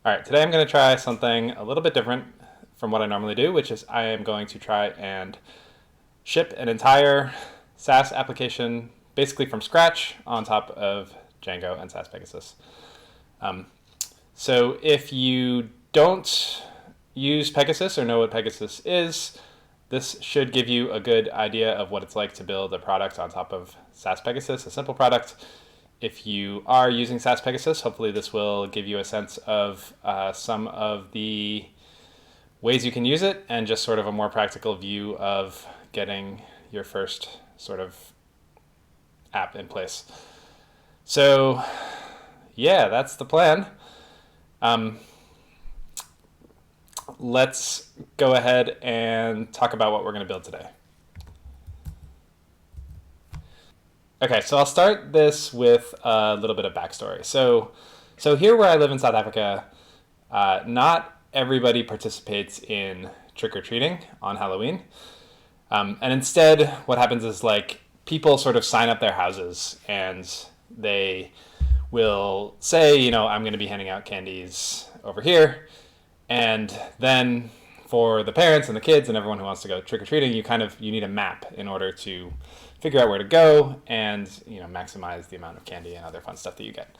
All right, today I'm going to try something a little bit different from what I normally do, which is I am going to try and ship an entire SaaS application basically from scratch on top of Django and SaaS Pegasus. Um, so if you don't use Pegasus or know what Pegasus is, this should give you a good idea of what it's like to build a product on top of SaaS Pegasus, a simple product. If you are using SaaS Pegasus, hopefully this will give you a sense of some of the ways you can use it and just sort of a more practical view of getting your first sort of app in place. So yeah, that's the plan. Let's go ahead and talk about what we're going to build today. Okay, so I'll start this with a little bit of backstory. So here where I live in South Africa, not everybody participates in trick-or-treating on Halloween. And instead, what happens is like people sort of sign up their houses and they will say, you know, I'm going to be handing out candies over here. And then for the parents and the kids and everyone who wants to go trick-or-treating, you need a map in order to figure out where to go and maximize the amount of candy and other fun stuff that you get.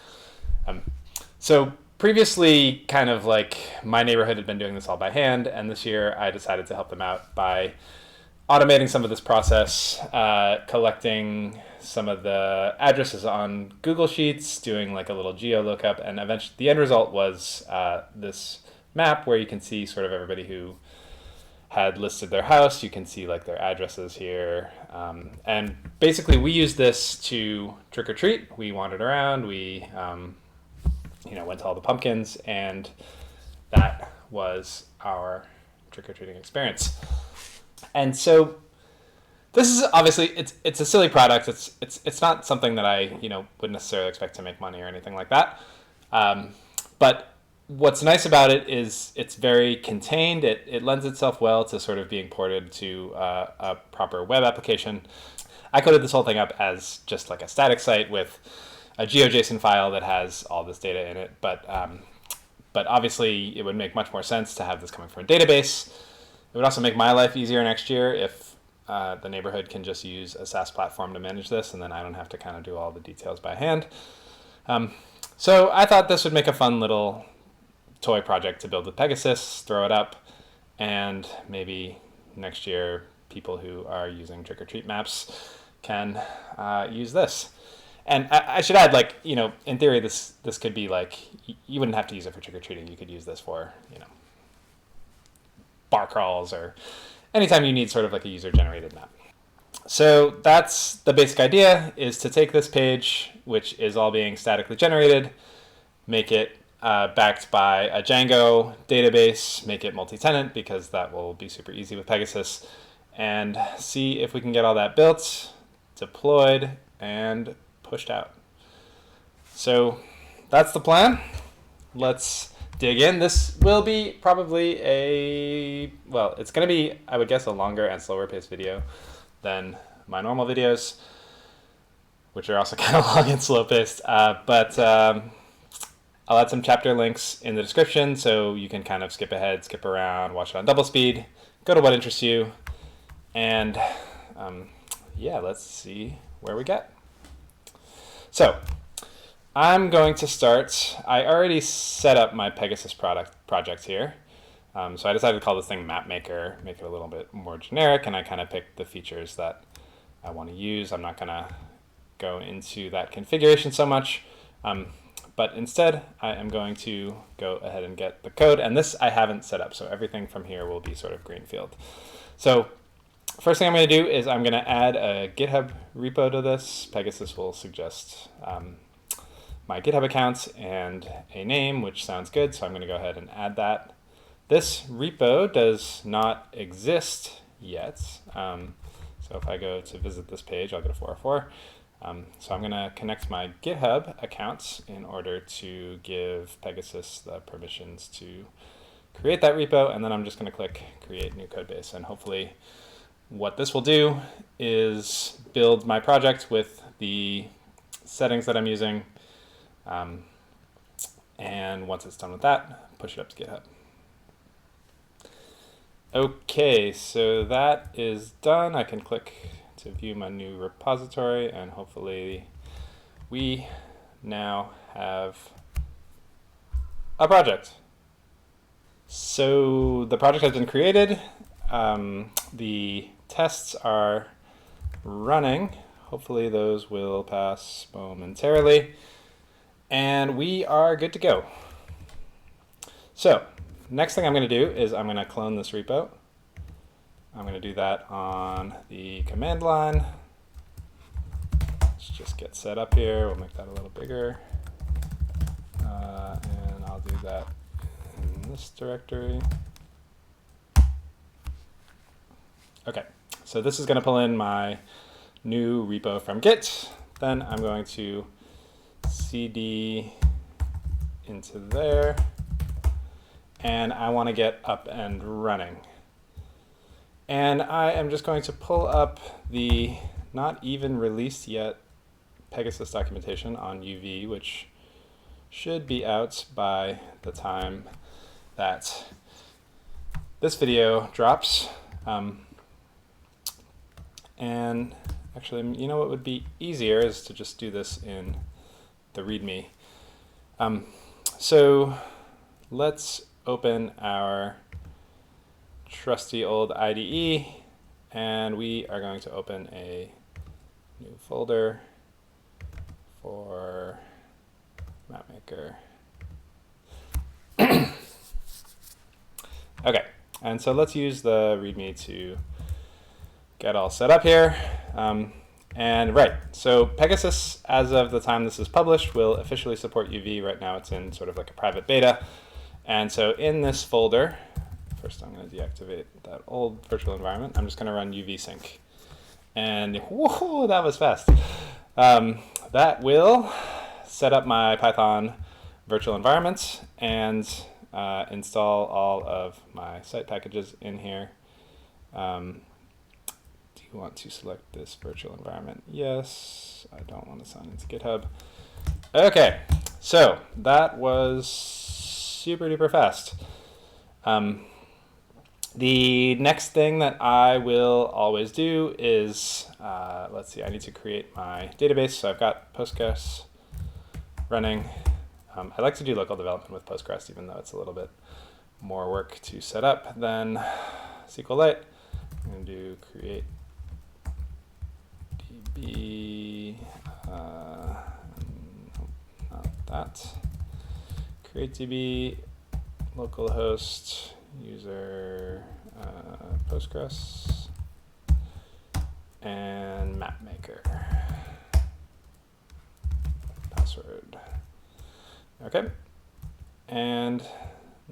So previously, kind of like my neighborhood had been doing this all by hand, and this year I decided to help them out by automating some of this process, collecting some of the addresses on Google Sheets, doing like a little geo lookup, and eventually the end result was this map where you can see sort of everybody who had listed their house. You can see like their addresses here. And basically we used this to trick or treat. We wandered around, we went to all the pumpkins, and that was our trick or treating experience. And so this is obviously, it's a silly product. It's not something that I would necessarily expect to make money or anything like that. But what's nice about it is it's very contained. It lends itself well to sort of being ported to a proper web application. I coded this whole thing up as just like a static site with a GeoJSON file that has all this data in it. But obviously it would make much more sense to have this coming from a database. It would also make my life easier next year if the neighborhood can just use a SaaS platform to manage this, and then I don't have to kind of do all the details by hand. So I thought this would make a fun little toy project to build with Pegasus, throw it up, and maybe next year people who are using trick-or-treat maps can use this. And I should add, like, in theory, this could be like, you wouldn't have to use it for trick-or-treating. You could use this for, bar crawls or anytime you need sort of like a user-generated map. So that's the basic idea, is to take this page, which is all being statically generated, make it backed by a Django database, make it multi-tenant because that will be super easy with Pegasus, and see if we can get all that built, deployed, and pushed out. So that's the plan. Let's dig in. This will be probably it's going to be, I would guess, a longer and slower paced video than my normal videos, which are also kind of long and slow paced. But I'll add some chapter links in the description so you can kind of skip ahead, skip around, watch it on double speed, go to what interests you, and let's see where we get. So I'm going to start. I already set up my Pegasus project here. So I decided to call this thing MapMaker, make it a little bit more generic, and I kind of picked the features that I want to use. I'm not going to go into that configuration so much. But instead, I am going to go ahead and get the code. And this I haven't set up, so everything from here will be sort of greenfield. So first thing I'm going to do is I'm going to add a GitHub repo to this. Pegasus will suggest my GitHub account and a name, which sounds good. So I'm going to go ahead and add that. This repo does not exist yet. So if I go to visit this page, I'll get a 404. So I'm going to connect my GitHub account in order to give Pegasus the permissions to create that repo, and then I'm just going to click Create New Codebase. And hopefully what this will do is build my project with the settings that I'm using, And once it's done with that, push it up to GitHub. Okay, so that is done. I can click to view my new repository, and hopefully we now have a project. So the project has been created. The tests are running. Hopefully those will pass momentarily. And we are good to go. So next thing I'm going to do is I'm going to clone this repo. I'm going to do that on the command line. Let's just get set up here. We'll make that a little bigger. And I'll do that in this directory. Okay, so this is going to pull in my new repo from Git. Then I'm going to cd into there. And I want to get up and running. And I am just going to pull up the not even released yet Pegasus documentation on UV, which should be out by the time that this video drops. And actually, you know what would be easier is to just do this in the README. So let's open our trusty old IDE, and we are going to open a new folder for MapMaker. Okay, and so let's use the README to get all set up here. And right, so Pegasus, as of the time this is published, will officially support UV. Right now it's in sort of like a private beta. And so in this folder, first I'm going to deactivate that old virtual environment. I'm just going to run UV sync. And whoa, that was fast. That will set up my Python virtual environment and install all of my site packages in here. Do you want to select this virtual environment? Yes. I don't want to sign into GitHub. Okay, so that was super duper fast. The next thing that I will always do is, let's see, I need to create my database. So I've got Postgres running. I like to do local development with Postgres, even though it's a little bit more work to set up than SQLite. I'm going to do create db, not that, create db, localhost, user, Postgres, and MapMaker. Password. Okay. And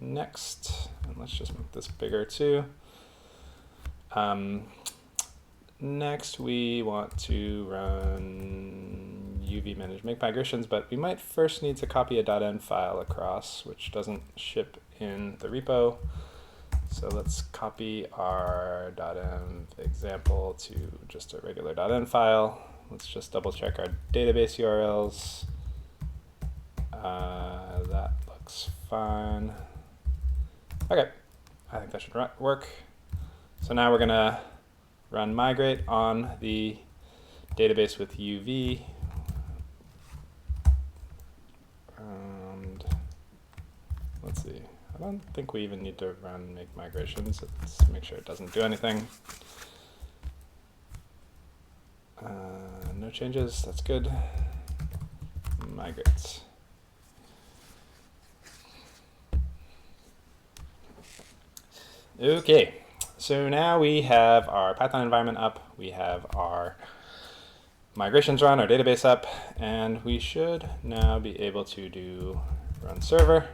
next, and let's just make this bigger too. Next, we want to run UV manage make migrations, but we might first need to copy a .env file across, which doesn't ship in the repo. So let's copy our .env example to just a regular .env file. Let's just double check our database URLs. That looks fine. Okay, I think that should work. So now we're going to run migrate on the database with UV. And let's see. I don't think we even need to run make migrations. Let's make sure it doesn't do anything. No changes. That's good. Migrate. Okay. So now we have our Python environment up, we have our migrations run, our database up, and we should now be able to do run server.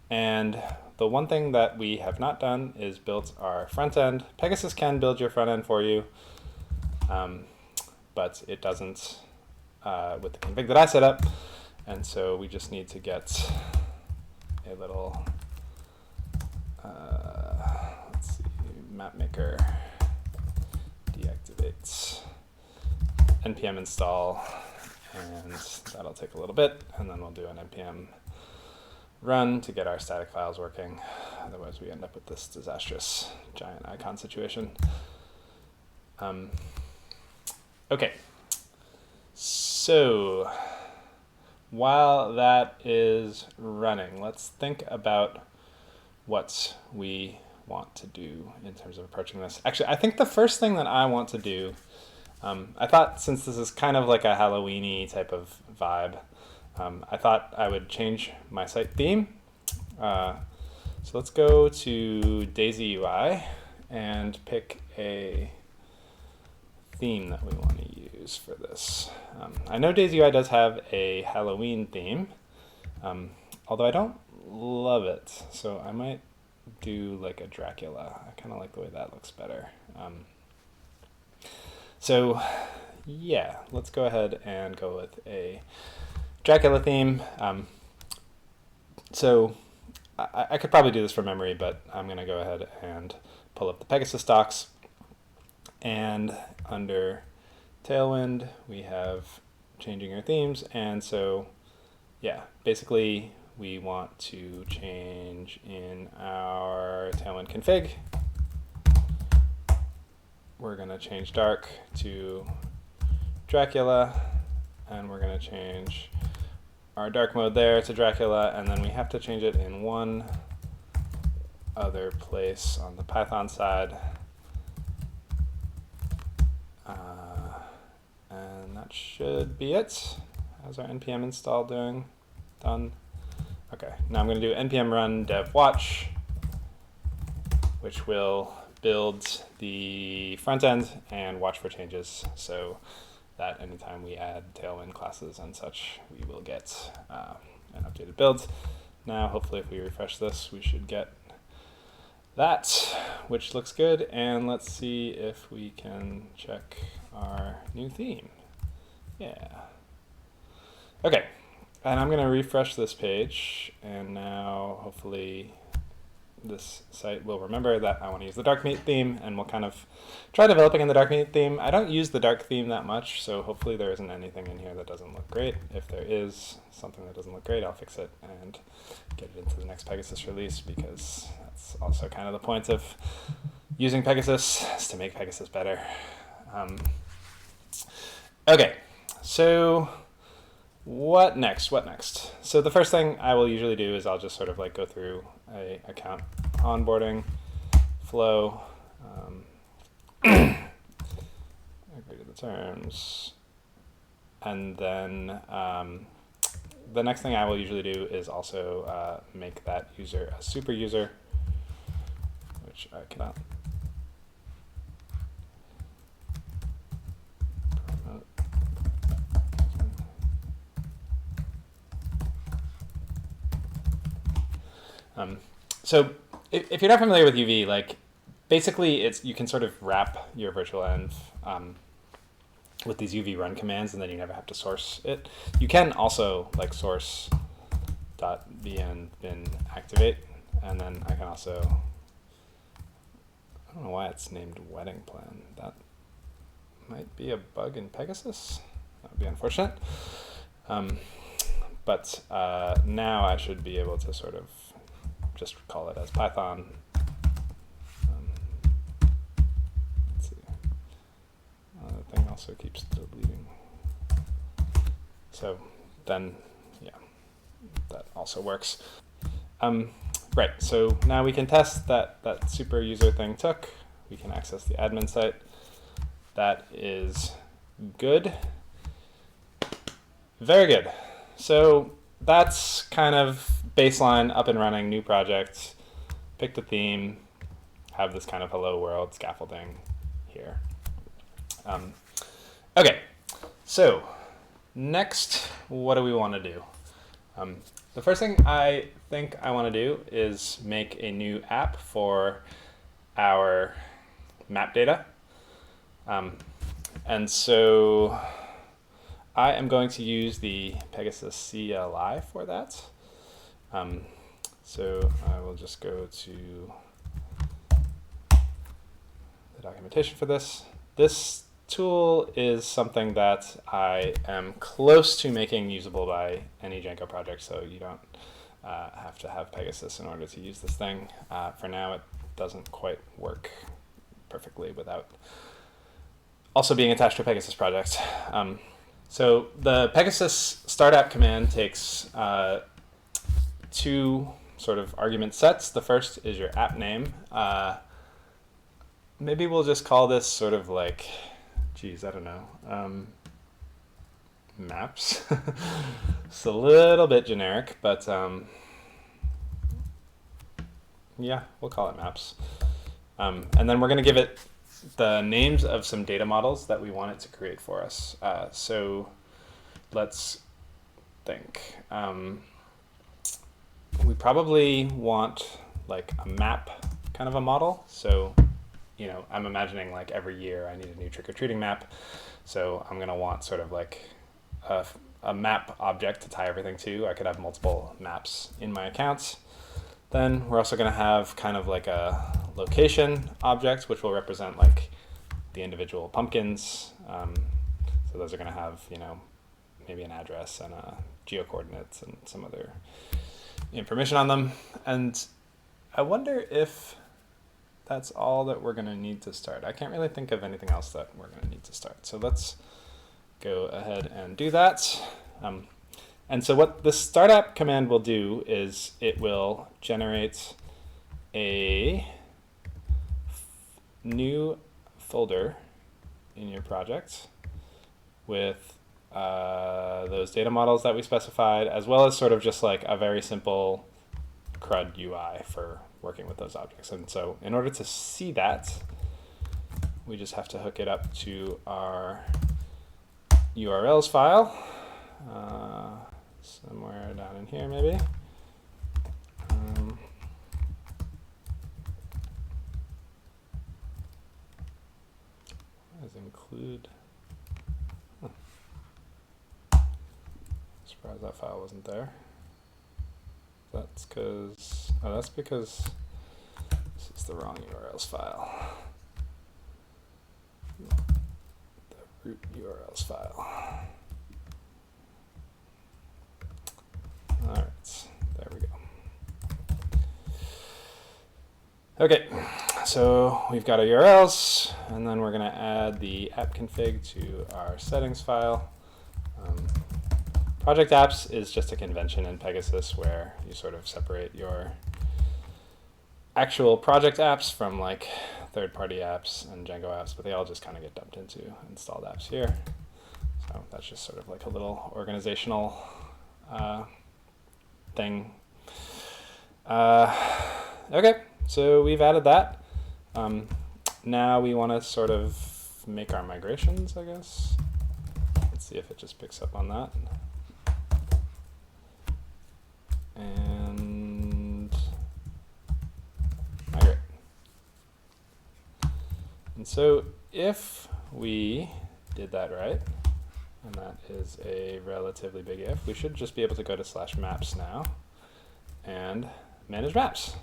And the one thing that we have not done is built our front end. Pegasus can build your front end for you, but it doesn't with the config that I set up. And so we just need to get a little MapMaker deactivate npm install, and that'll take a little bit, and then we'll do an npm run to get our static files working. Otherwise, we end up with this disastrous giant icon situation. Okay, so while that is running, let's think about what we want to do in terms of approaching this. Actually, I think the first thing that I want to do, I thought since this is kind of like a Halloween-y type of vibe, I thought I would change my site theme. So let's go to Daisy UI and pick a theme that we want to use for this. I know Daisy UI does have a Halloween theme, although I don't love it, so I might do like a Dracula. I kind of like the way that looks better. So yeah, let's go ahead and go with a Dracula theme. So I could probably do this from memory, but I'm going to go ahead and pull up the Pegasus docs. And under Tailwind, we have changing your themes. And so, yeah, basically we want to change in our Tailwind config. We're going to change dark to Dracula, and we're going to change our dark mode there to Dracula, and then we have to change it in one other place on the Python side. And that should be it. How's our npm install doing? Done. Okay, now I'm going to do npm run dev watch, which will build the front end and watch for changes, so that anytime we add Tailwind classes and such, we will get an updated build. Now, hopefully, if we refresh this, we should get that, which looks good. And let's see if we can check our new theme. Yeah. Okay, and I'm going to refresh this page, and now hopefully this site will remember that I want to use the dark meat theme, and we'll kind of try developing in the dark meat theme. I don't use the dark theme that much, so hopefully there isn't anything in here that doesn't look great. If there is something that doesn't look great, I'll fix it and get it into the next Pegasus release, because that's also kind of the point of using Pegasus, is to make Pegasus better. Okay, so what next? So the first thing I will usually do is I'll just sort of like go through a account onboarding flow, agree to the terms, and then the next thing I will usually do is also make that user a super user, which I cannot promote. So if you're not familiar with UV, like basically you can sort of wrap your virtual env with these UV run commands, and then you never have to source it. You can also like source .vn bin activate, and then I can also, I don't know why it's named wedding plan. That might be a bug in Pegasus. That would be unfortunate. But now I should be able to sort of just call it as Python. Let's see. The thing also keeps deleting. So then, yeah, that also works. Right, so now we can test that that super user thing took. We can access the admin site. That is good. Very good. So that's kind of baseline, up and running, new project, pick the theme, have this kind of hello world scaffolding here. Okay, so next, what do we want to do? The first thing I think I want to do is make a new app for our map data. And so I am going to use the Pegasus CLI for that. So I will just go to the documentation for this. This tool is something that I am close to making usable by any Django project, so you don't have to have Pegasus in order to use this thing. For now, it doesn't quite work perfectly without also being attached to a Pegasus project. So the Pegasus startup command takes two sort of argument sets. The first is your app name. Maybe we'll just call this sort of like, geez, I don't know, maps. It's a little bit generic, but yeah, we'll call it maps. And then we're going to give it the names of some data models that we want it to create for us. So let's think. We probably want like a map kind of a model. So, you know, I'm imagining like every year I need a new trick-or-treating map. So I'm going to want sort of like a map object to tie everything to. I could have multiple maps in my accounts. Then we're also going to have kind of like a location object, which will represent like the individual pumpkins. So those are going to have, you know, maybe an address and geocoordinates and some other information on them. And I wonder if that's all that we're going to need to start. I can't really think of anything else that we're going to need to start. So let's go ahead and do that. And so what the startup command will do is it will generate a new folder in your project with those data models that we specified, as well as sort of just like a very simple CRUD UI for working with those objects. And so in order to see that, we just have to hook it up to our URLs file, somewhere down in here maybe. As include. Surprised that file wasn't there. That's because, oh, that's because this is the wrong URLs file. The root URLs file. All right, there we go. Okay, so we've got our URLs, and then we're going to add the app config to our settings file. Project apps is just a convention in Pegasus where you sort of separate your actual project apps from like third-party apps and Django apps, but they all just kind of get dumped into installed apps here. So that's just sort of like a little organizational thing. Okay, so we've added that. Now we want to sort of make our migrations, I guess. Let's see if it just picks up on that. And migrate. And so if we did that right, and that is a relatively big if, we should just be able to go to /maps now and manage maps.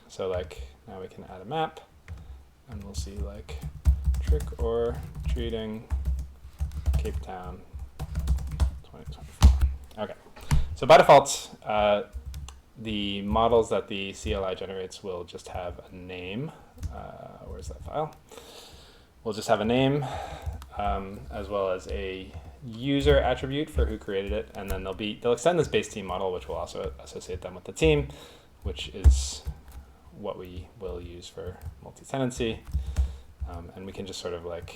So like now we can add a map, and we'll see like trick or treating Cape Town 2024. Okay. So by default, the models that the CLI generates will just have a name. Where's that file? We'll just have a name, as well as a user attribute for who created it, and then they'll extend this base team model, which will also associate them with the team, which is what we will use for multi-tenancy. And we can just sort of like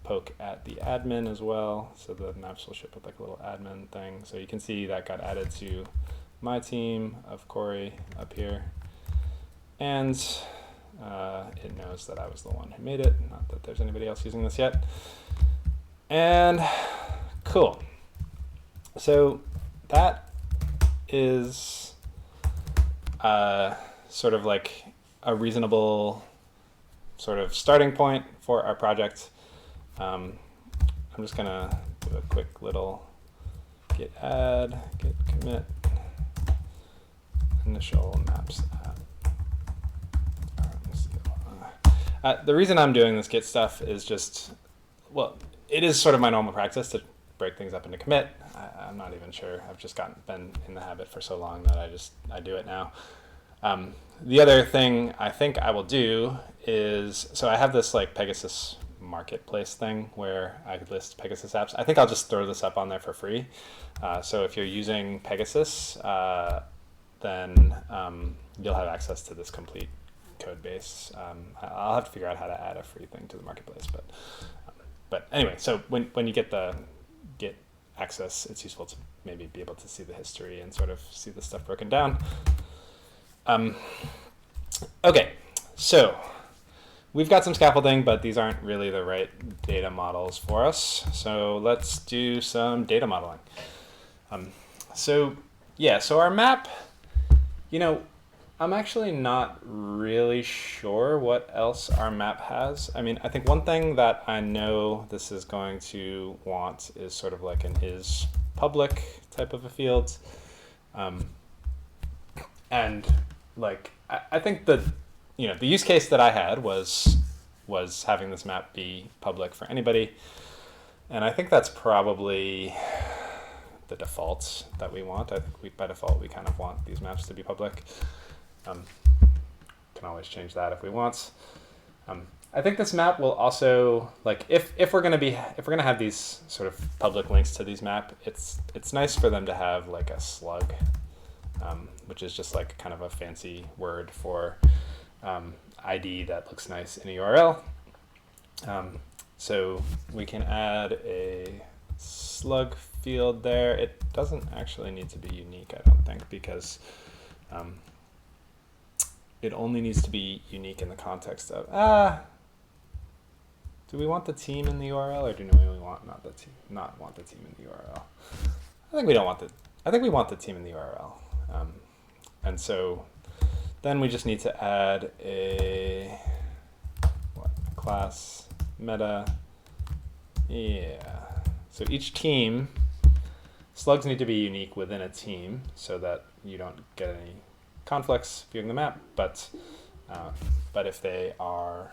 poke at the admin as well, so the maps will ship with like a little admin thing. So you can see that got added to my team of Corey up here, and it knows that I was the one who made it, not that there's anybody else using this yet. And cool. So that is sort of like a reasonable sort of starting point for our project. I'm just gonna do a quick little git add, git commit, initial maps app. The reason I'm doing this git stuff is just, well, it is sort of my normal practice to break things up into commit. I'm not even sure. I've just been in the habit for so long that I do it now. The other thing I think I will do is, so I have this like Pegasus marketplace thing where I could list Pegasus apps. I think I'll just throw this up on there for free. So if you're using Pegasus, then you'll have access to this complete code base. I'll have to figure out how to add a free thing to the marketplace, but anyway, so when you get access, it's useful to maybe be able to see the history and sort of see the stuff broken down. Okay, so we've got some scaffolding, but these aren't really the right data models for us. So let's do some data modeling. So our map, I'm actually not really sure what else our map has. I mean, I think one thing that I know this is going to want is sort of like an is public type of a field. And like, I think that, the use case that I had was having this map be public for anybody. And I think that's probably the default that we want. I think by default, we kind of want these maps to be public. Can always change that if we want. I think this map will also, like, if we're gonna have these sort of public links to these map, it's nice for them to have like a slug, which is just like kind of a fancy word for ID that looks nice in a URL. So we can add a slug field there. It doesn't actually need to be unique, I don't think, because it only needs to be unique in the context of, do we want the team in the URL, or do we not want the team in the URL? I think we want the team in the URL. And so then we just need to add a class meta. Yeah. So each team, slugs need to be unique within a team so that you don't get any conflicts viewing the map, but if they are,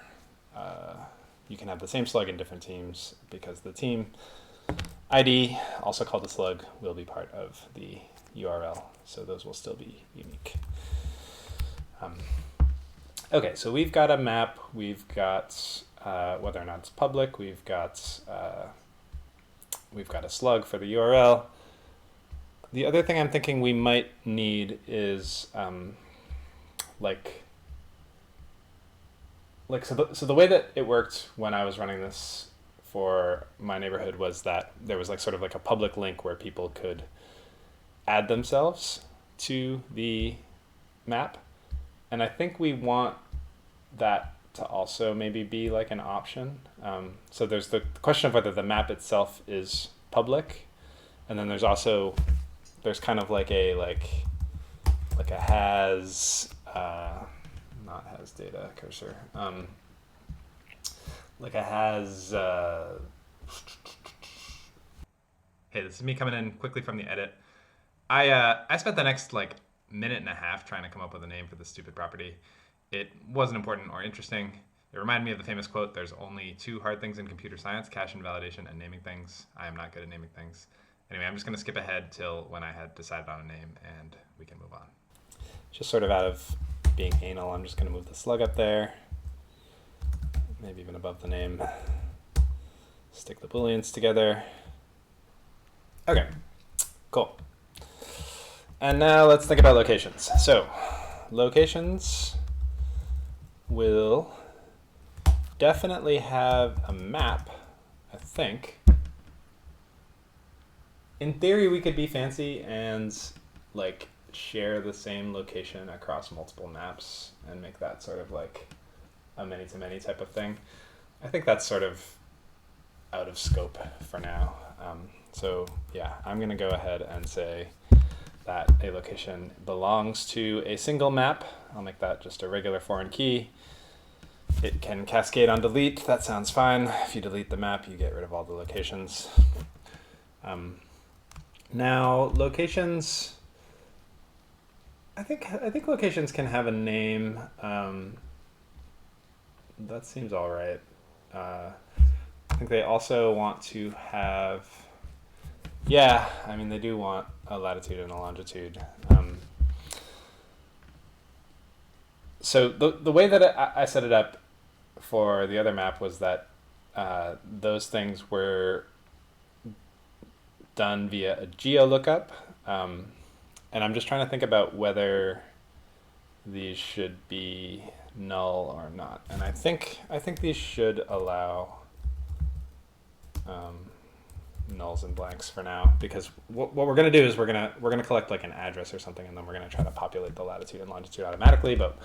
you can have the same slug in different teams because the team ID, also called the slug, will be part of the URL, so those will still be unique. Okay, so we've got a map, we've got whether or not it's public, we've got a slug for the URL. The other thing I'm thinking we might need is so the way that it worked when I was running this for my neighborhood was that there was like sort of like a public link where people could add themselves to the map. And I think we want that to also maybe be like an option. So there's the question of whether the map itself is public, and then there's kind of like a has not has data cursor, like a has. Hey, this is me coming in quickly from the edit. I spent the next like minute and a half trying to come up with a name for this stupid property. It wasn't important or interesting. It reminded me of the famous quote, "There's only two hard things in computer science, cache invalidation and naming things." I am not good at naming things. Anyway, I'm just going to skip ahead till when I had decided on a name and we can move on. Just sort of out of being anal, I'm just going to move the slug up there, maybe even above the name. Stick the booleans together. Okay, cool. And now let's think about locations. So locations will definitely have a map, I think. In theory, we could be fancy and like share the same location across multiple maps and make that sort of like a many-to-many type of thing. I think that's sort of out of scope for now. So yeah, I'm going to go ahead and say that a location belongs to a single map. I'll make that just a regular foreign key. It can cascade on delete. That sounds fine. If you delete the map, you get rid of all the locations. Now, locations, I think locations can have a name. That seems all right. I think they also want to have Yeah, I mean, they do want a latitude and a longitude. So the way that I set it up for the other map was that those things were done via a geo lookup. And I'm just trying to think about whether these should be null or not. And I think these should allow nulls and blanks for now, because what we're going to do is we're going to collect like an address or something, and then we're going to try to populate the latitude and longitude automatically, but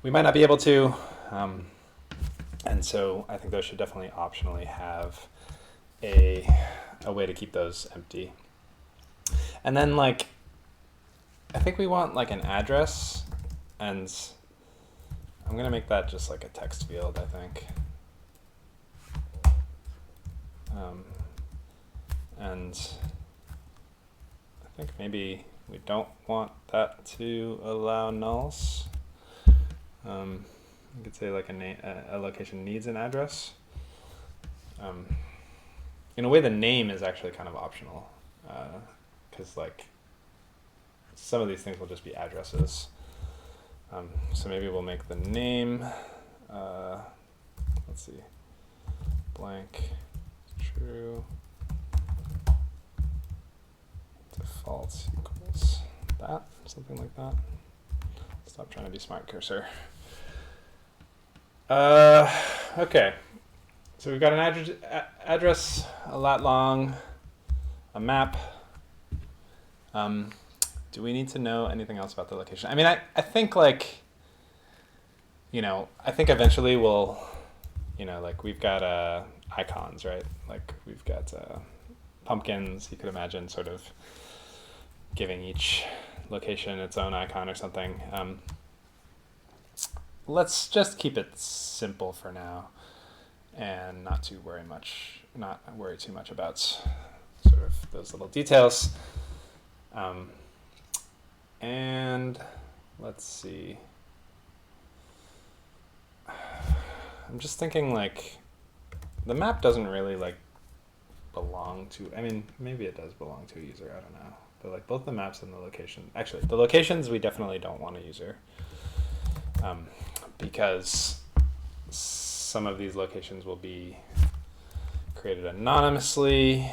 we might not be able to. And so I think those should definitely optionally have a way to keep those empty. And then like, I think we want like an address, and I'm going to make that just like a text field, I think. And I think maybe we don't want that to allow nulls. You could say like a location needs an address. In a way, the name is actually kind of optional, because like some of these things will just be addresses. So maybe we'll make the name, let's see, blank, true, default equals that, something like that. Stop trying to be smart, cursor. Okay, so we've got an address, a lat long, a map. Do we need to know anything else about the location? I mean, I think like, I think eventually we'll, like we've got icons, right? Like we've got pumpkins. You could imagine sort of giving each location its own icon or something. Let's just keep it simple for now, and not worry too much about sort of those little details. And let's see. I'm just thinking like the map doesn't really like belong to, I mean, maybe it does belong to a user, I don't know. But like both the maps and the location, actually the locations we definitely don't want a user, because some of these locations will be created anonymously,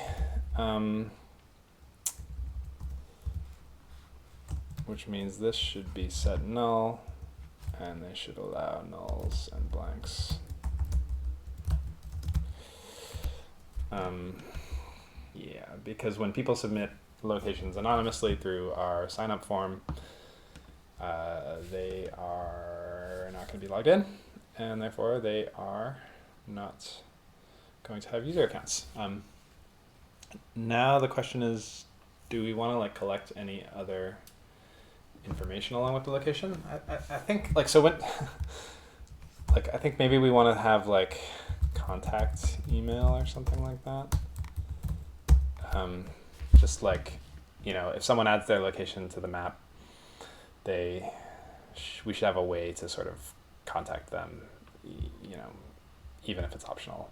which means this should be set null, and they should allow nulls and blanks. Yeah, because when people submit locations anonymously through our sign-up form, they are not going to be logged in, and therefore they are not going to have user accounts. Now the question is, do we want to like collect any other information along with the location? I think like, so when like I think maybe we want to have like contact email or something like that. Just like, if someone adds their location to the map, we should have a way to sort of contact them, even if it's optional.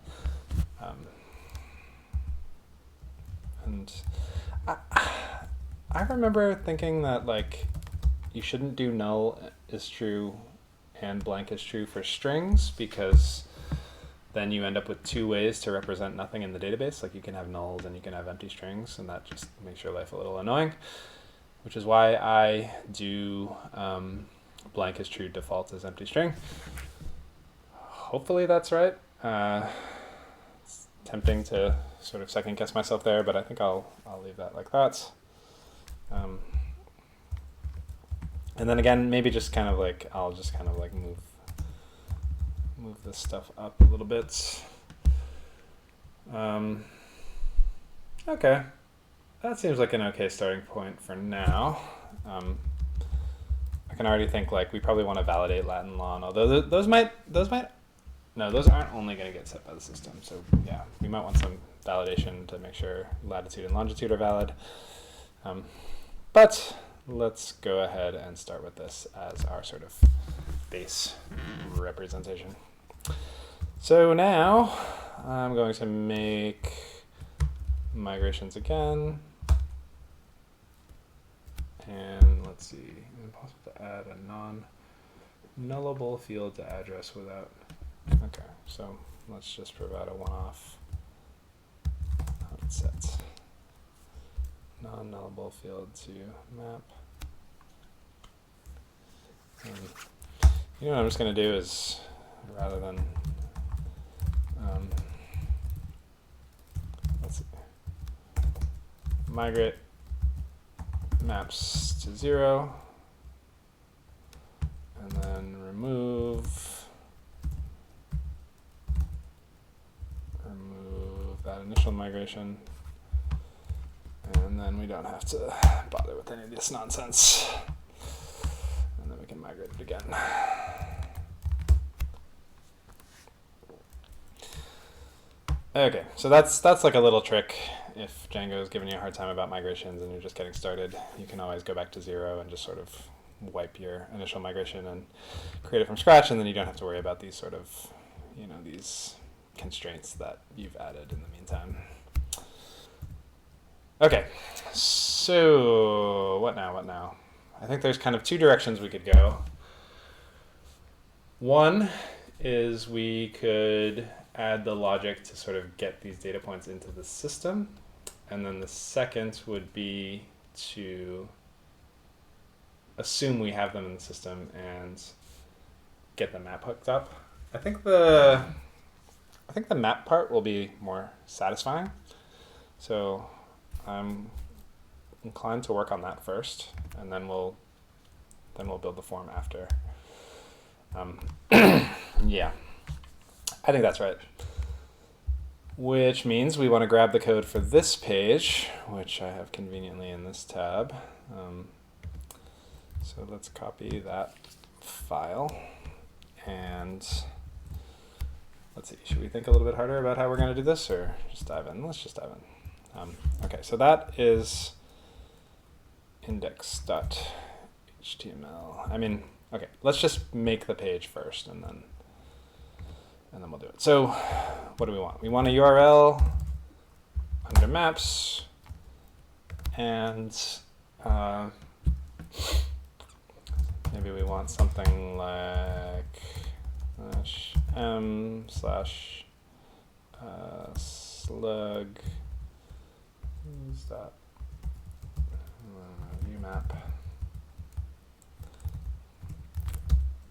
And I remember thinking that like you shouldn't do null is true and blank is true for strings, because then you end up with two ways to represent nothing in the database. Like you can have nulls and you can have empty strings, and that just makes your life a little annoying, which is why I do blank is true, default is empty string. Hopefully that's right. It's tempting to sort of second guess myself there, but I think I'll leave that like that. And then again, maybe just kind of like, I'll just kind of like move this stuff up a little bit. Okay, that seems like an okay starting point for now. I can already think like we probably want to validate Latin long, although those aren't only going to get set by the system. So yeah, we might want some validation to make sure latitude and longitude are valid. But let's go ahead and start with this as our sort of base representation. So now I'm going to make migrations again. And let's see, is it possible to add a non-nullable field to address without, okay, so let's just provide a one-off set non-nullable field to map. And you know what I'm just going to do is, rather than, let's see, migrate maps to 0, and then remove that initial migration, and then we don't have to bother with any of this nonsense, and then we can migrate it again. Okay, so that's like a little trick. If Django is giving you a hard time about migrations and you're just getting started, you can always go back to 0 and just sort of wipe your initial migration and create it from scratch, and then you don't have to worry about these sort of, these constraints that you've added in the meantime. Okay, so what now? I think there's kind of two directions we could go. One is we could add the logic to sort of get these data points into the system. And then the second would be to assume we have them in the system and get the map hooked up. I think the map part will be more satisfying. So I'm inclined to work on that first, and then we'll build the form after. Yeah, I think that's right. Which means we want to grab the code for this page, which I have conveniently in this tab. So let's copy that file, and let's see, should we think a little bit harder about how we're going to do this, or just dive in? Let's just dive in. Okay, so that is index.html. Okay, let's just make the page first, and then we'll do it. So what do we want? We want a URL under maps, and maybe we want something like /m/slug viewmap.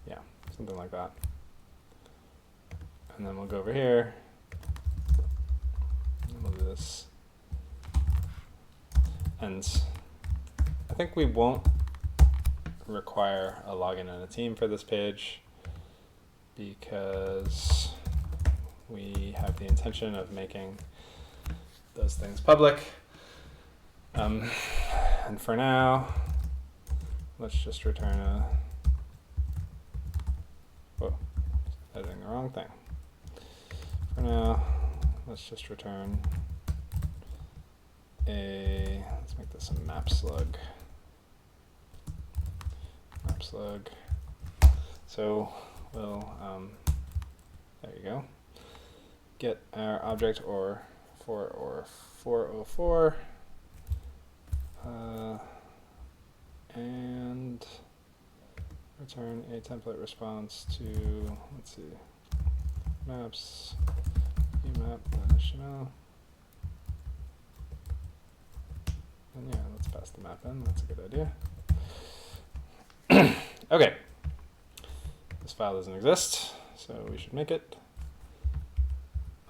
Yeah, something like that. And then we'll go over here, and we'll do this. And I think we won't require a login and a team for this page, because we have the intention of making those things public. And for now, let's just return a, whoa, editing the wrong thing. For now, let's just return let's make this a map slug. So we'll, there you go, get our object or 404, and return a template response to, let's see, maps, viewmap.html. And yeah, let's pass the map in. That's a good idea. Okay. This file doesn't exist, so we should make it.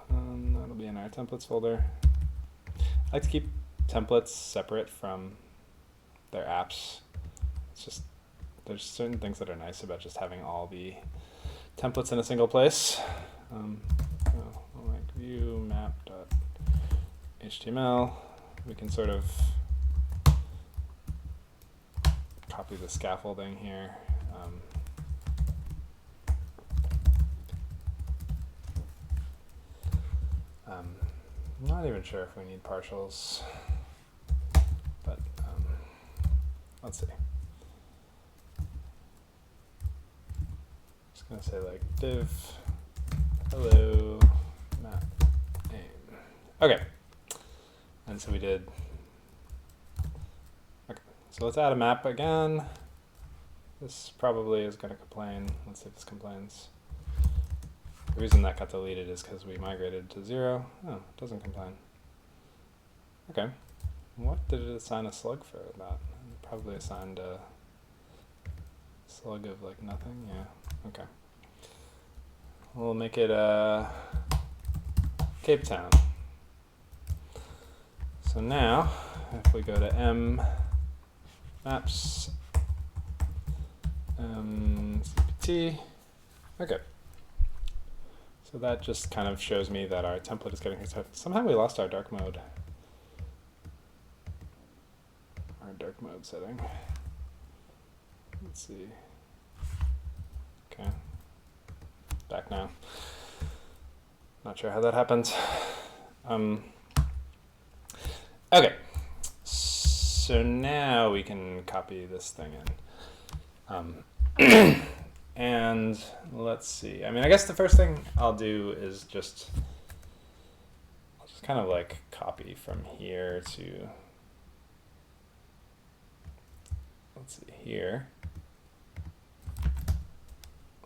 That'll be in our templates folder. I like to keep templates separate from their apps. It's just, there's certain things that are nice about just having all the templates in a single place. Like view map.html, we can sort of copy the scaffolding here. I'm not even sure if we need partials, but let's see. Just gonna say like div hello map name. Okay, and And so we did. Okay, so let's add a map again. This probably is going to complain. Let's see if this complains. The reason that got deleted is because we migrated to 0. Oh, it doesn't complain. Okay. What did it assign a slug for that? It probably assigned a slug of like nothing. Yeah. Okay. We'll make it Cape Town. So now, if we go to M maps, CPT, okay. So that just kind of shows me that our template is getting accepted. Somehow we lost our dark mode. Our dark mode setting. Let's see. Okay. Back now. Not sure how that happened. Okay. So now we can copy this thing in. And let's see. I mean, I guess the first thing I'll do is I'll just kind of like copy from here to, let's see, here.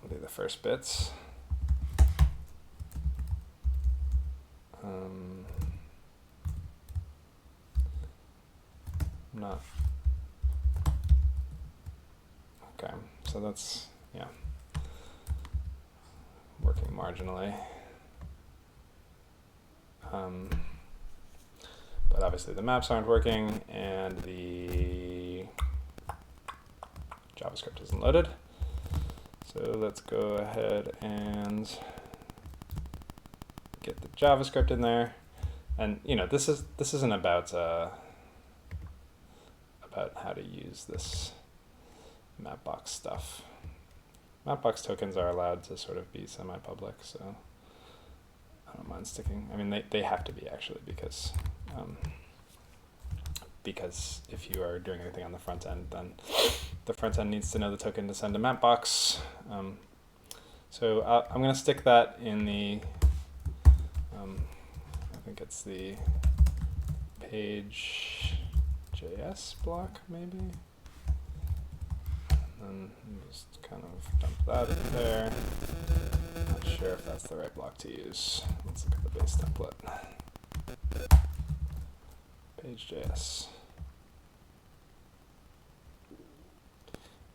I'll do the first bits. Not. Okay, so that's, yeah, working marginally. But obviously the maps aren't working and the JavaScript isn't loaded. So let's go ahead and get the JavaScript in there. And you know, this isn't about how to use this Mapbox stuff. Mapbox tokens are allowed to sort of be semi-public, so I don't mind sticking. I mean, they have to be actually, because if you are doing anything on the front end, then the front end needs to know the token to send a Mapbox. So I'm going to stick that in the, I think it's the page.js block, maybe. And just kind of dump that in there. Not sure if that's the right block to use. Let's look at the base template. Page.js.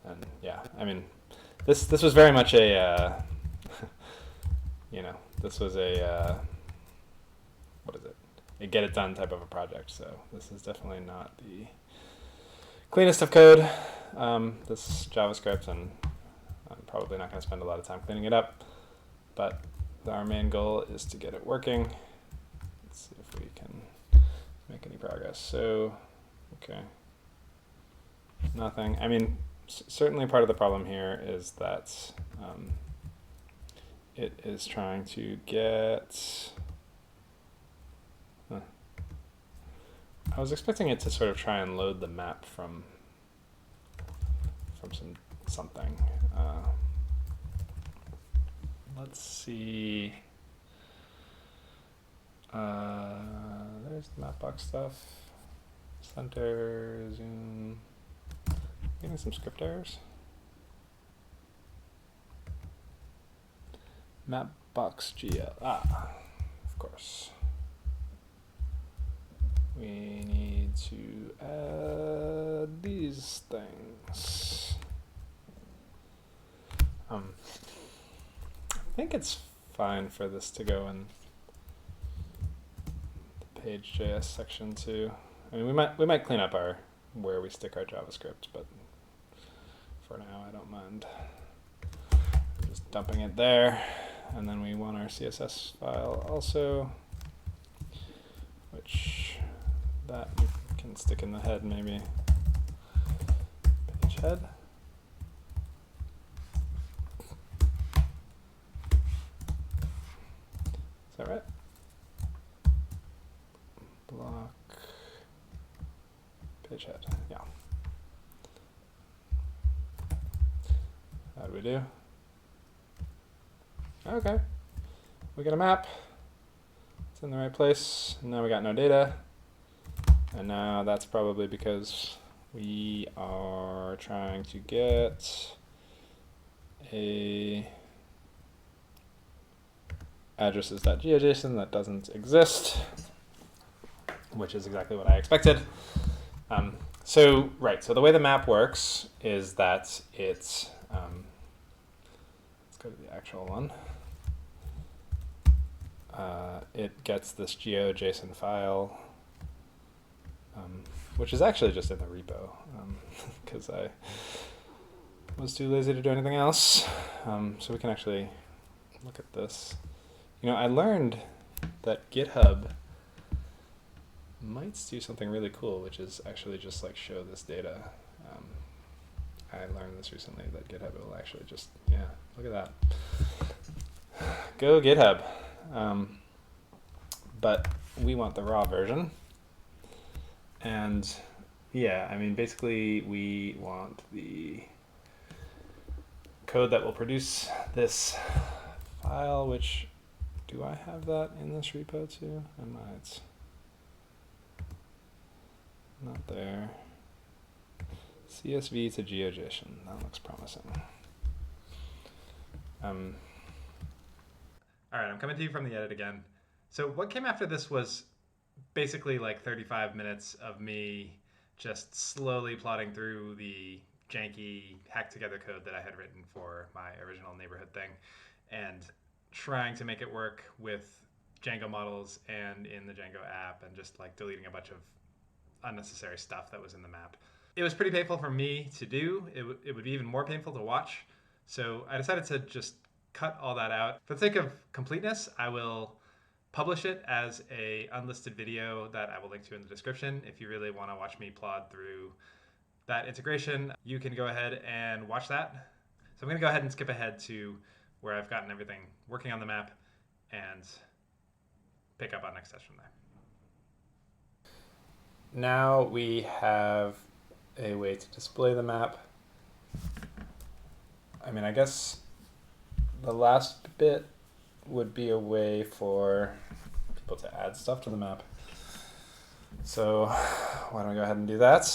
And yeah, I mean, this was very much a, you know, this was a, what is it? A get it done type of a project. So this is definitely not the cleanest of code. This JavaScript, and I'm probably not going to spend a lot of time cleaning it up, but our main goal is to get it working. Let's see if we can make any progress. So, okay, nothing. I mean, certainly part of the problem here is that it is trying to get, I was expecting it to sort of try and load the map from something. Let's see. There's the Mapbox stuff. Center, zoom. Getting some script errors. Mapbox GL. Ah, of course. We need to add these things. I think it's fine for this to go in the page.js section too. I mean, we might clean up where we stick our JavaScript, but for now I don't mind. I'm just dumping it there, and then we want our CSS file also, which that we can stick in the head maybe. Page head. Is that right? Block page head, yeah. How do we do? Okay, we got a map. It's in the right place. And now we got no data. And now that's probably because we are trying to get a addresses.geojson that doesn't exist, which is exactly what I expected. So the way the map works is that it's, let's go to the actual one. It gets this GeoJSON file, which is actually just in the repo, because I was too lazy to do anything else. So we can actually look at this. You know, I learned that GitHub might do something really cool, which is actually just like show this data. I learned this recently, that GitHub will actually just, yeah, look at that. Go GitHub. But we want the raw version. And yeah, I mean, basically we want the code that will produce this file, which, do I have that in this repo too? I might. Not there. CSV to GeoJSON, that looks promising. All right, I'm coming to you from the edit again. So what came after this was basically like 35 minutes of me just slowly plotting through the janky hacked together code that I had written for my original neighborhood thing and trying to make it work with Django models and in the Django app and just like deleting a bunch of unnecessary stuff that was in the map. It was pretty painful for me to do. It would be even more painful to watch. So I decided to just cut all that out. For the sake of completeness, I will publish it as a unlisted video that I will link to in the description. If you really want to watch me plod through that integration, you can go ahead and watch that. So I'm going to go ahead and skip ahead to where I've gotten everything working on the map and pick up on next steps from there. Now we have a way to display the map. I mean, I guess the last bit would be a way for people to add stuff to the map. So why don't we go ahead and do that?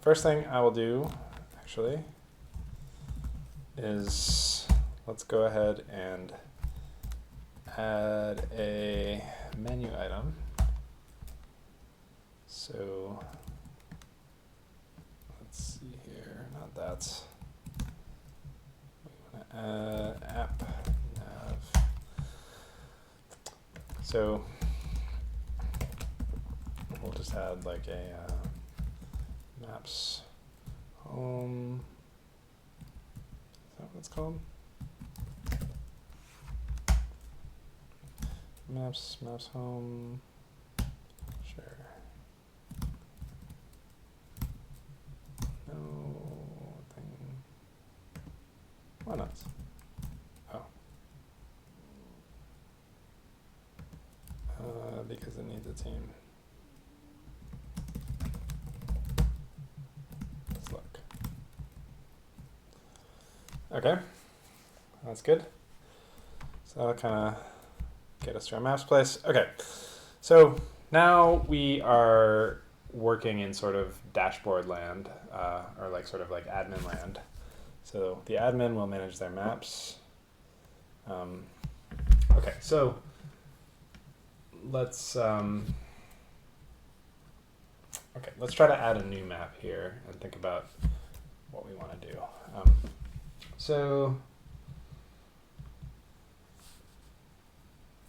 First thing I will do, actually, is let's go ahead and add a menu item. So let's see here, not that. We want to add app nav. So we'll just add like a maps home. Is that what it's called? Maps home. Sure. No thing. Why not? Oh. Because it needs a team. Let's look. Okay. That's good. So that'll kind of get us to our maps place. Okay. So now we are working in sort of dashboard land, or like sort of like admin land. So the admin will manage their maps. Okay, so let's let's try to add a new map here and think about what we want to do. So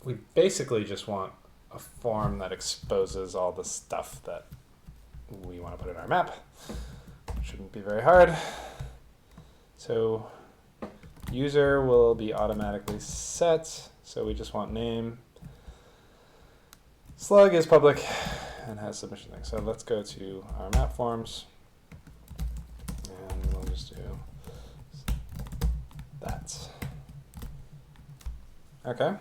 we basically just want a form that exposes all the stuff that we want to put in our map. Shouldn't be very hard. So user will be automatically set. So we just want name. Slug is public and has submission things. So let's go to our map forms and we'll just do that. Okay.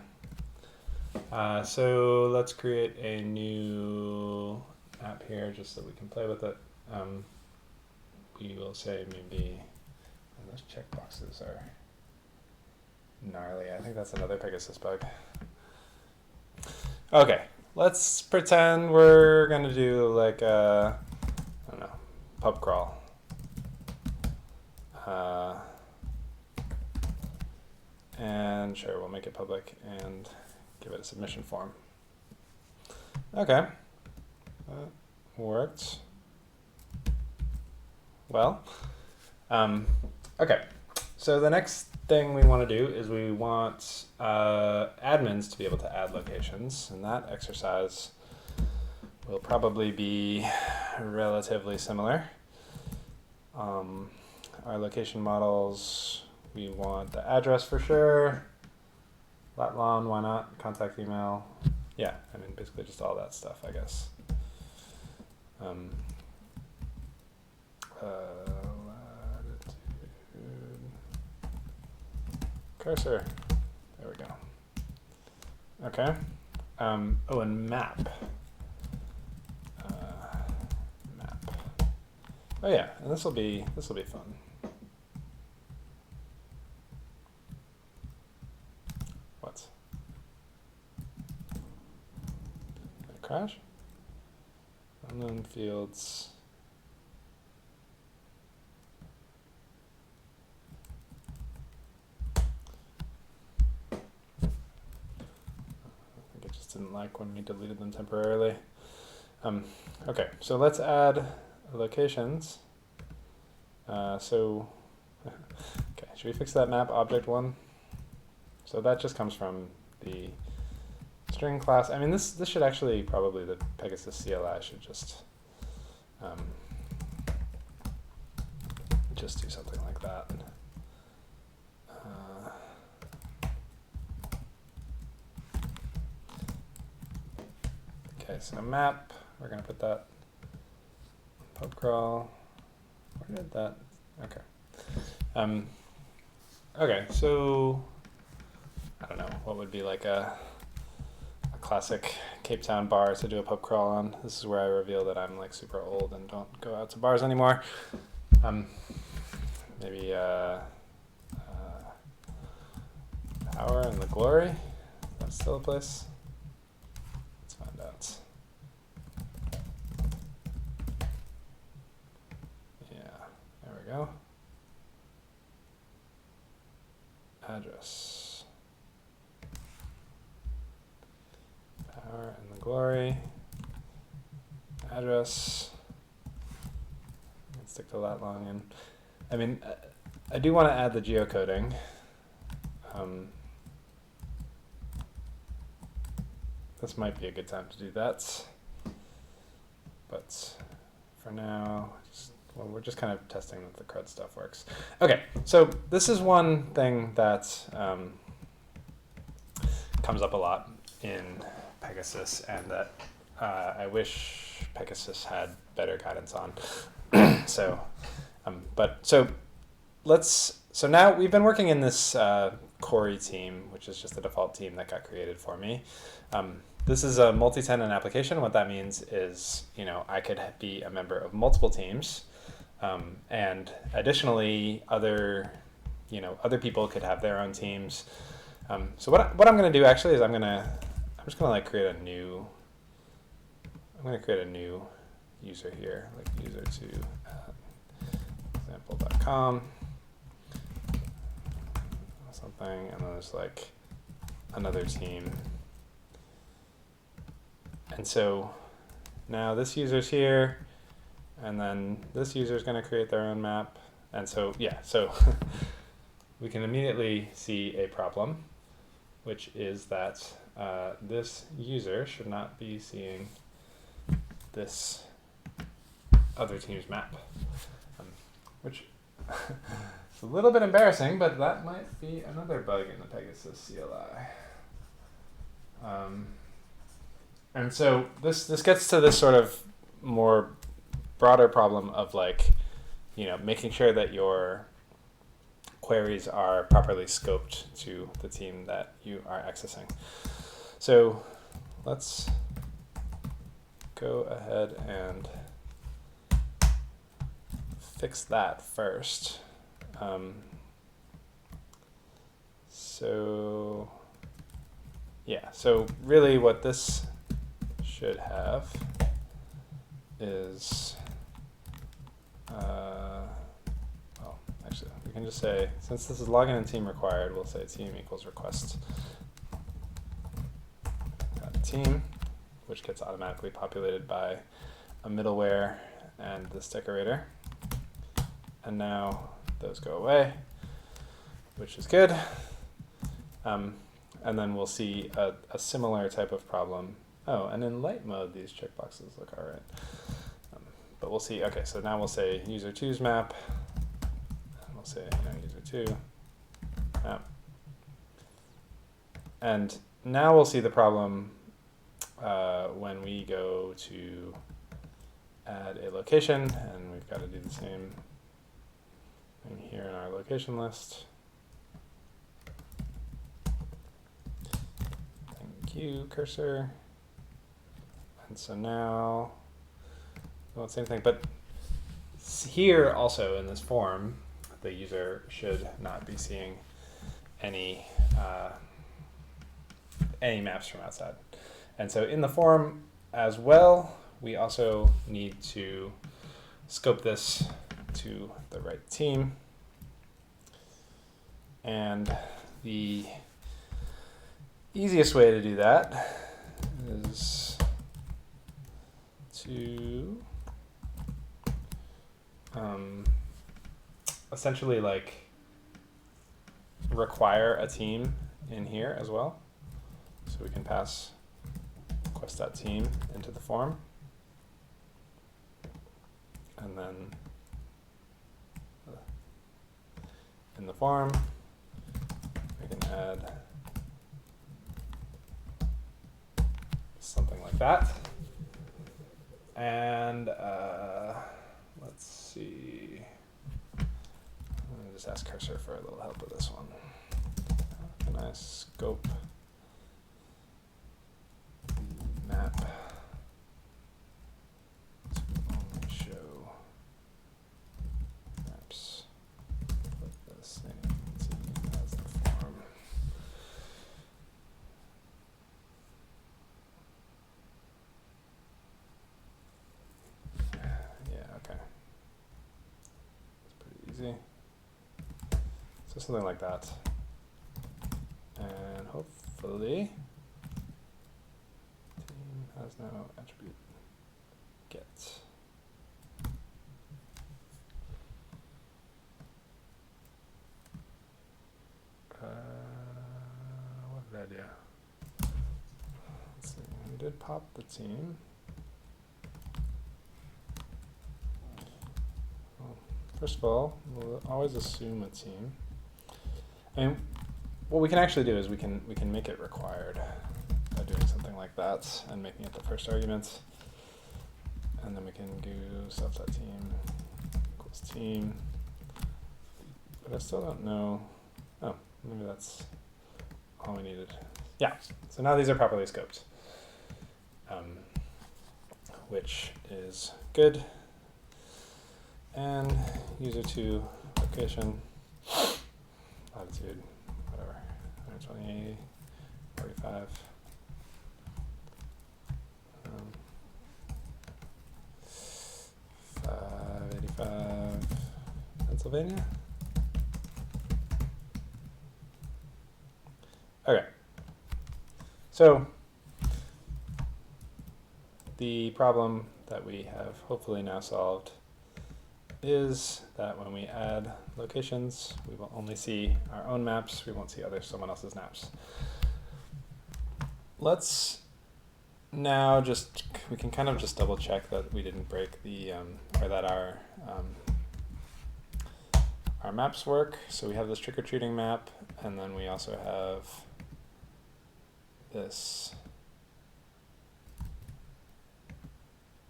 So let's create a new app here just so we can play with it. We will say maybe, and those checkboxes are gnarly. I think that's another Pegasus bug. Okay, let's pretend we're going to do like a, I don't know, pub crawl. And sure, we'll make it public and give it a submission form. Okay, that worked. Well, okay, so the next thing we want to do is we want admins to be able to add locations, and that exercise will probably be relatively similar. Our location models, we want the address for sure, lat/lon, why not, contact email, yeah, I mean basically just all that stuff, I guess. Latitude, cursor, there we go. Okay, oh, and map. Map. Oh yeah, and this will be fun. What? Did it crash? Unknown fields. I think it just didn't like when we deleted them temporarily. Okay, so let's add locations. Okay, should we fix that map object one? So that just comes from the string class. I mean, this should actually probably, the Pegasus CLI should just do something like that. Okay, so map, we're going to put that pub crawl. Where did that? Okay. Okay, so I don't know what would be like a classic Cape Town bar to do a pub crawl on. This is where I reveal that I'm like super old and don't go out to bars anymore. Maybe Power and the Glory. That's still a place. Let's find out. Yeah, there we go. Address. Power and the Glory. Address. Let's stick to that long in. I mean, I do want to add the geocoding. This might be a good time to do that. But for now, well, we're just kind of testing that the CRUD stuff works. Okay, so this is one thing that comes up a lot in Pegasus, and that I wish Pegasus had better guidance on. So now we've been working in this Cori team, which is just the default team that got created for me. This is a multi-tenant application. What that means is, I could be a member of multiple teams, and additionally, other people could have their own teams. So what I'm going to do actually is I'm just going to like create a new. I'm going to create a new user here, like user2@example.com, something, and then there's like another team. And so now this user's here, and then this user's going to create their own map. And so, yeah, so we can immediately see a problem, which is that this user should not be seeing this other team's map, which is a little bit embarrassing, but that might be another bug in the Pegasus CLI. And so this gets to this sort of more broader problem of like, making sure that your queries are properly scoped to the team that you are accessing. So let's go ahead and fix that first. So really what this should have is, well, actually, we can just say, since this is login and team required, we'll say team equals request team, which gets automatically populated by a middleware and this decorator. And now those go away, which is good. And then we'll see a similar type of problem. Oh, and in light mode, these checkboxes look all right. But we'll see. OK, so now we'll say user2's map. And we'll say user2 map. And now we'll see the problem when we go to add a location. And we've got to do the same thing here in our location list. Thank you, cursor. And so now, we won't say anything, but here also in this form, the user should not be seeing any maps from outside. And so in the form as well, we also need to scope this to the right team. And the easiest way to do that is to essentially like require a team in here as well. So we can pass request.team into the form. And then in the form, we can add something like that. And let's see. Let me just ask cursor for a little help with this one. How can I scope the map to only show maps with the same team as the form? Yeah, okay. It's pretty easy. So something like that. And hopefully team has no attribute get. What did I do? Let's see. We did pop the team. Well, first of all, we'll always assume a team. I mean, what we can actually do is we can make it required by doing something like that and making it the first argument. And then we can do self.team equals team. But I still don't know. Oh, maybe that's all we needed. Yeah, so now these are properly scoped, which is good. And user2 location, latitude, whatever, 120, 45. 585 Pennsylvania. Okay. So the problem that we have hopefully now solved is that when we add locations, we will only see our own maps. We won't see someone else's maps. Let's now we can kind of just double check that we didn't break the, or that our maps work. So we have this trick-or-treating map, and then we also have this.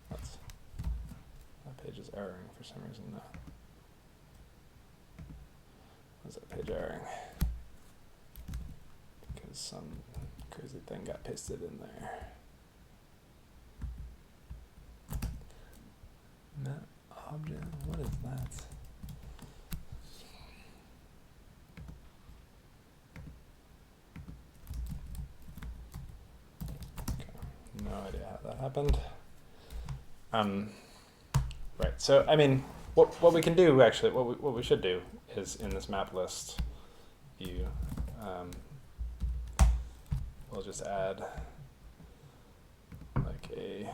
That page is erroring for some reason now. Why is that page erroring? Because some crazy thing got pasted in there. Map object, what is that? Okay, no idea how that happened. Right. So I mean, what we can do actually, what we should do is in this map list view, we'll just add like a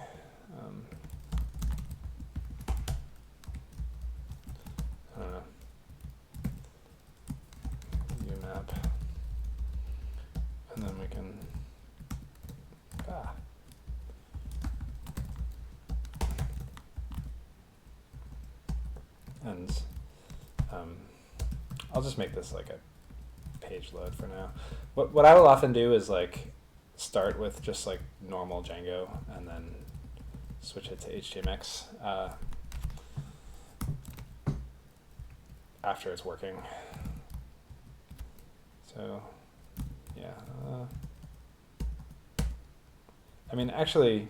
I don't know, view map, and then we can and I'll just make this like a page load for now. What I will often do is like start with just like normal Django and then switch it to HTMX after it's working. So yeah, I mean actually,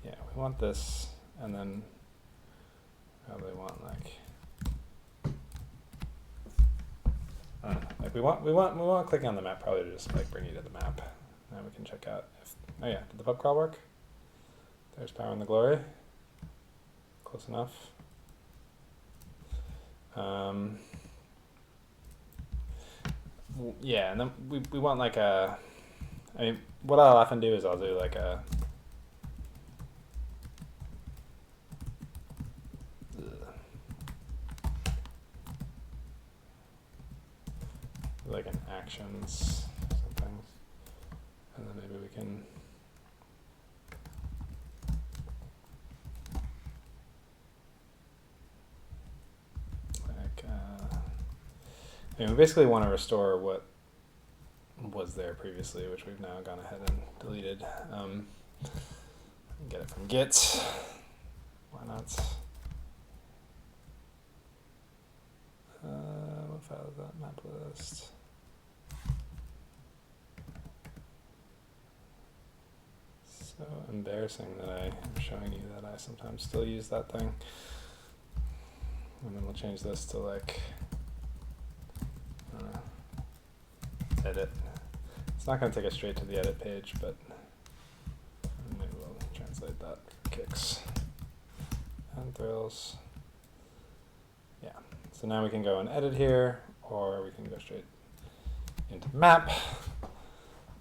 yeah, we want this, and then probably want like I don't know, like we want clicking on the map probably to just like bring you to the map. Now we can check out if, oh yeah, did the pub crawl work? There's Power in the Glory. Close enough. Yeah, and then we want like a, I mean, what I'll often do is I'll do like a, like an actions something, and then maybe we can like I mean, we basically want to restore what was there previously, which we've now gone ahead and deleted. Get it from Git. Why not? What file is that? Map list. So embarrassing that I am showing you that I sometimes still use that thing. And then we'll change this to like, I don't know, edit. It's not going to take us straight to the edit page, but maybe we'll translate that for kicks and thrills. Yeah, so now we can go and edit here, or we can go straight into the map,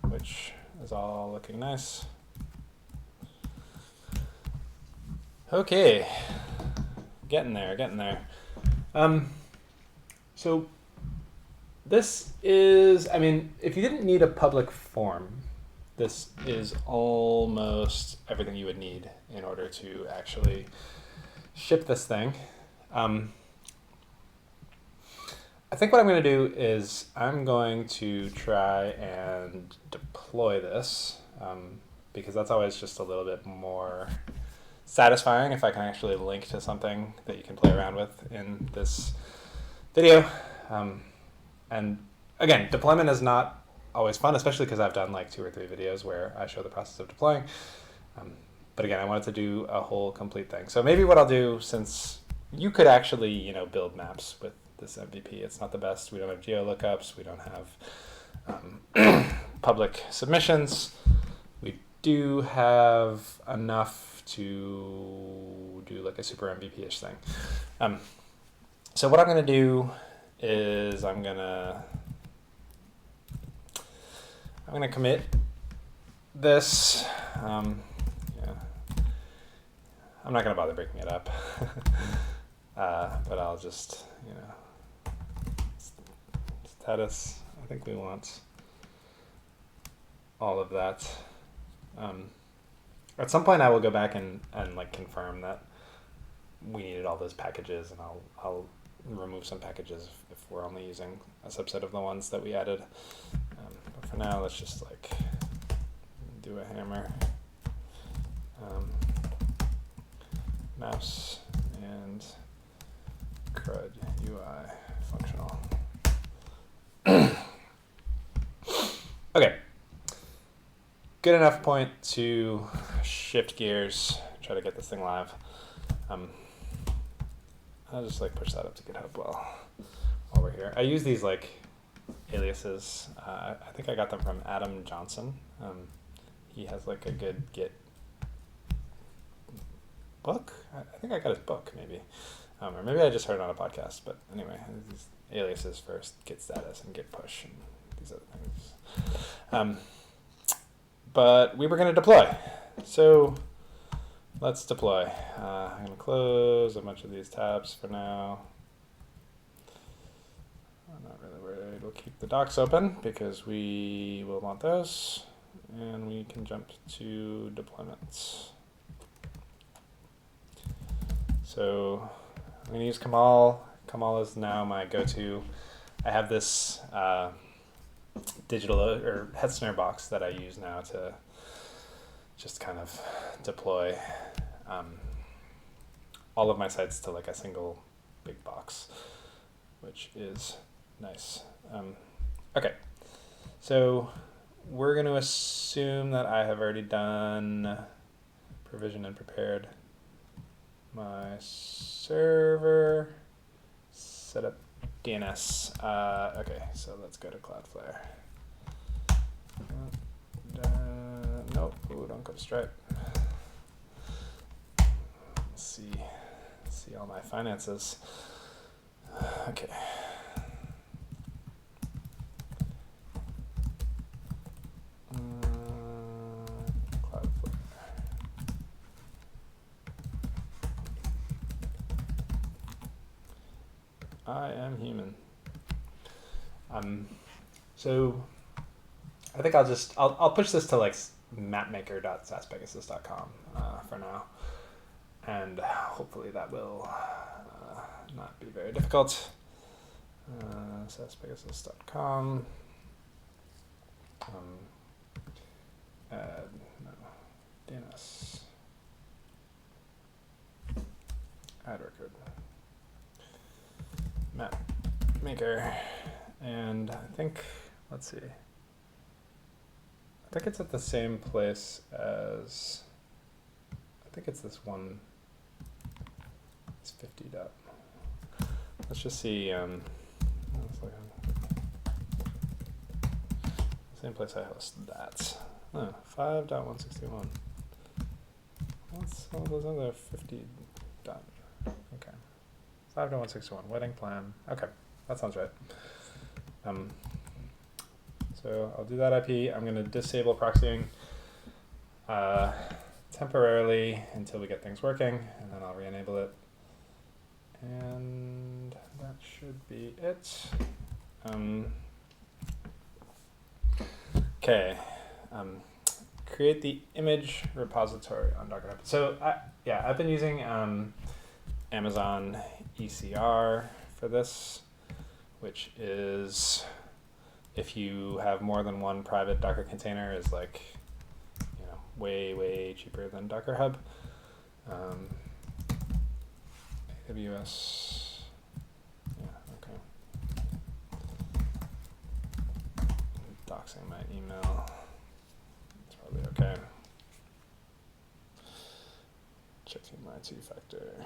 which is all looking nice. Okay, getting there. So this is, I mean, if you didn't need a public form, this is almost everything you would need in order to actually ship this thing. I think what I'm going to do is I'm going to try and deploy this, because that's always just a little bit more satisfying if I can actually link to something that you can play around with in this video. And again, deployment is not always fun, especially because I've done like 2 or 3 videos where I show the process of deploying. But again, I wanted to do a whole complete thing. So maybe what I'll do, since you could actually, you know, build maps with this MVP, it's not the best. We don't have geo lookups. We don't have public submissions. We do have enough to do like a super MVP-ish thing. So what I'm going to do is I'm going to commit this. Yeah. I'm not going to bother breaking it up, but I'll just, you know, status. I think we want all of that. At some point, I will go back and like confirm that we needed all those packages, and I'll remove some packages if we're only using a subset of the ones that we added. But for now, let's just like do a hammer, mouse, and CRUD UI functional. Okay. Good enough point to shift gears, try to get this thing live. I'll just like push that up to GitHub while we're here. I use these like aliases. I think I got them from Adam Johnson. He has like a good Git book. I think I got his book, maybe. Or maybe I just heard it on a podcast. But anyway, these aliases for git status and git push and these other things. But we were going to deploy. So let's deploy. I'm going to close a bunch of these tabs for now. I'm not really worried. We'll keep the docs open because we will want those. And we can jump to deployments. So I'm going to use Kamal. Kamal is now my go-to. I have this digital or head snare box that I use now to just kind of deploy all of my sites to like a single big box, which is nice. Okay, so we're going to assume that I have already done provision and prepared my server, set up DNS. Okay, so let's go to Cloudflare. Nope, ooh, don't go to Stripe. Let's see all my finances. Okay. Cloudflare. I am human. So I think I'll push this to like mapmaker.saaspegasus.com for now, and hopefully that will not be very difficult. SaaSpegasus.com. Add DNS. Add record. Map maker, and I think, let's see, I think it's at the same place as, I think it's this one, it's 50 dot. Let's just see, same place I host that. 5.161. What's all those other 50 dot? Okay. 5.161, wedding plan. Okay, that sounds right. So I'll do that IP. I'm going to disable proxying temporarily until we get things working, and then I'll re-enable it. And that should be it. Okay. Create the image repository on Docker Hub. So I've been using Amazon ECR for this, which is, if you have more than one private Docker container, is like, way cheaper than Docker Hub. AWS, okay. Doxing my email, it's probably okay. Checking my two-factor.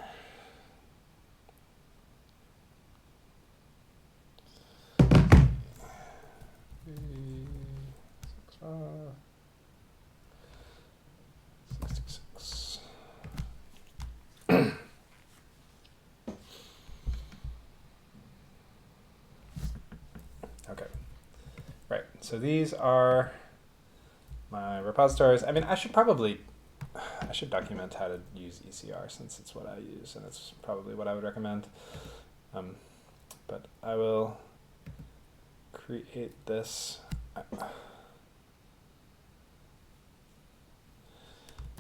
Okay, right, so these are my repositories. I mean, I should document how to use ECR, since it's what I use, and it's probably what I would recommend. But I will create this.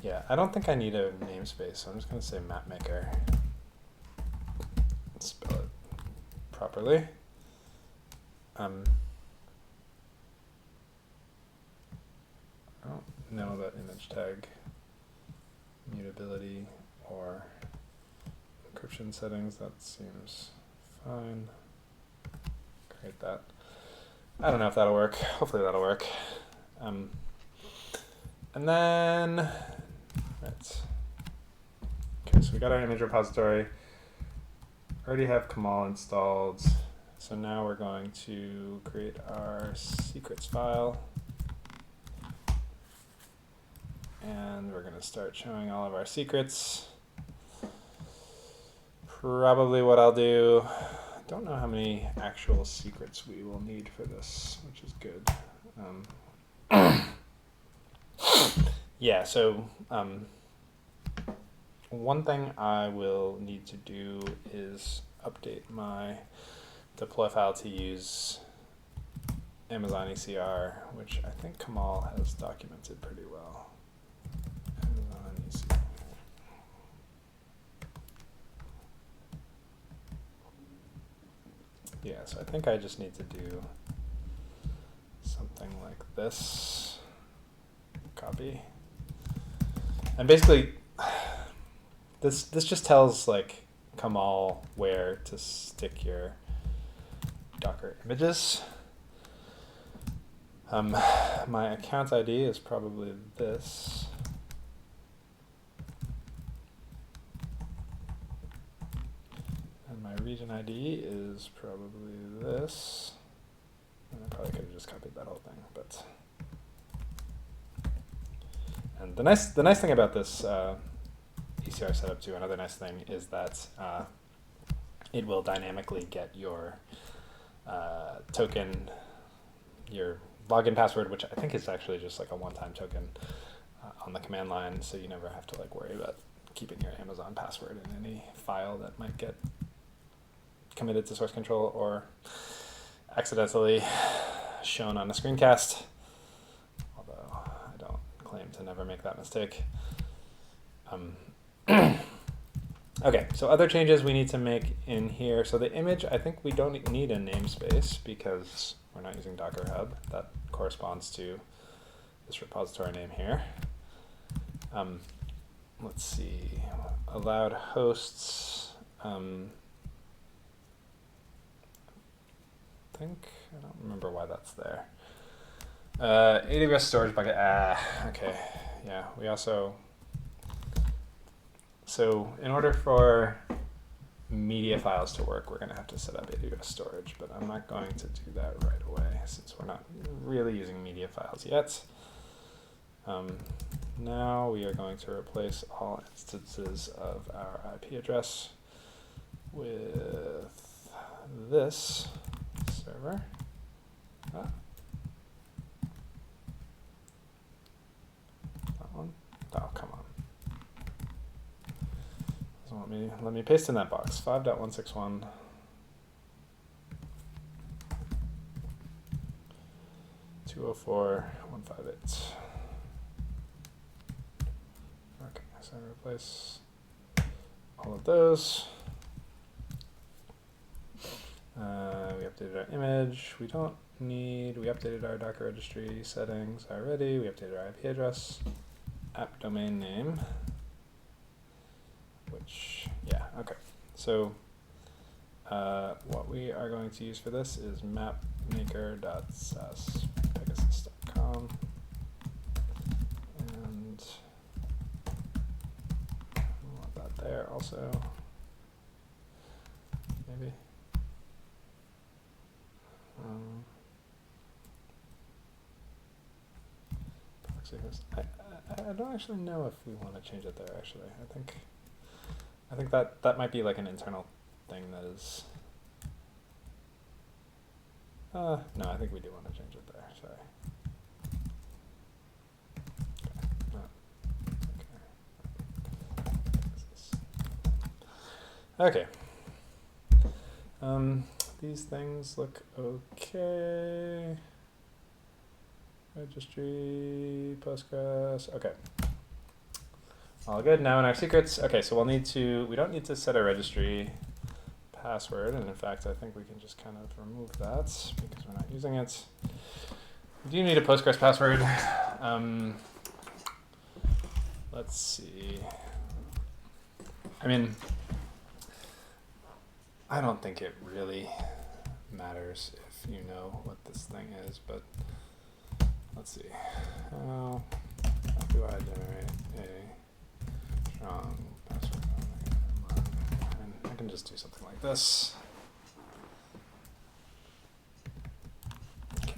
Yeah, I don't think I need a namespace, so I'm just going to say mapmaker. Spell it properly. I don't know about image tag mutability or encryption settings. That seems fine. Create that. I don't know if that'll work. Hopefully that'll work. And then, right. Okay, so we got our image repository. Already have Kamal installed. So now we're going to create our secrets file. And we're going to start showing all of our secrets. probably what I'll do. I don't know how many actual secrets we will need for this, which is good. Yeah, so one thing I will need to do is update my deploy file to use Amazon ECR, which I think Kamal has documented pretty well. Amazon ECR. Yeah, so I think I just need to do something like this. Copy. And basically, this just tells like Kamal where to stick your Docker images. My account ID is probably this. And my region ID is probably this. And I probably could have just copied that whole thing, but. And the nice thing about this ECR setup too, another nice thing is that it will dynamically get your token, your login password, which I think is actually just like a one-time token on the command line, so you never have to like worry about keeping your Amazon password in any file that might get committed to source control or accidentally shown on a screencast. Although I don't claim to never make that mistake. Okay, so other changes we need to make in here. So the image, I think we don't need a namespace because we're not using Docker Hub. That corresponds to this repository name here. Let's see, allowed hosts. I don't remember why that's there. AWS storage bucket, okay, yeah, we also, so in order for media files to work, we're gonna have to set up AWS storage, but I'm not going to do that right away since we're not really using media files yet. Now we are going to replace all instances of our IP address with this server. That one? Oh, come on. Doesn't want me. Let me paste in that box. 5.161. .168. Okay, so I replace all of those. We updated our image. We updated our Docker registry settings already. We updated our IP address, app domain name, which, yeah, okay. So what we are going to use for this is mapmaker.saaspegasus.com. And I want that there also, maybe. Proxy host. I don't actually know if we want to change it there. Actually, I think that might be like an internal thing that is. No, I think we do want to change it there. Sorry. Okay. These things look okay. Registry, Postgres, okay. All good. Now in our secrets, okay, so we don't need to set a registry password, and in fact, I think we can just kind of remove that because we're not using it. We do need a Postgres password. Let's see. I mean, I don't think it really matters if you know what this thing is, but let's see. How do I generate a strong password? And I can just do something like this. Okay.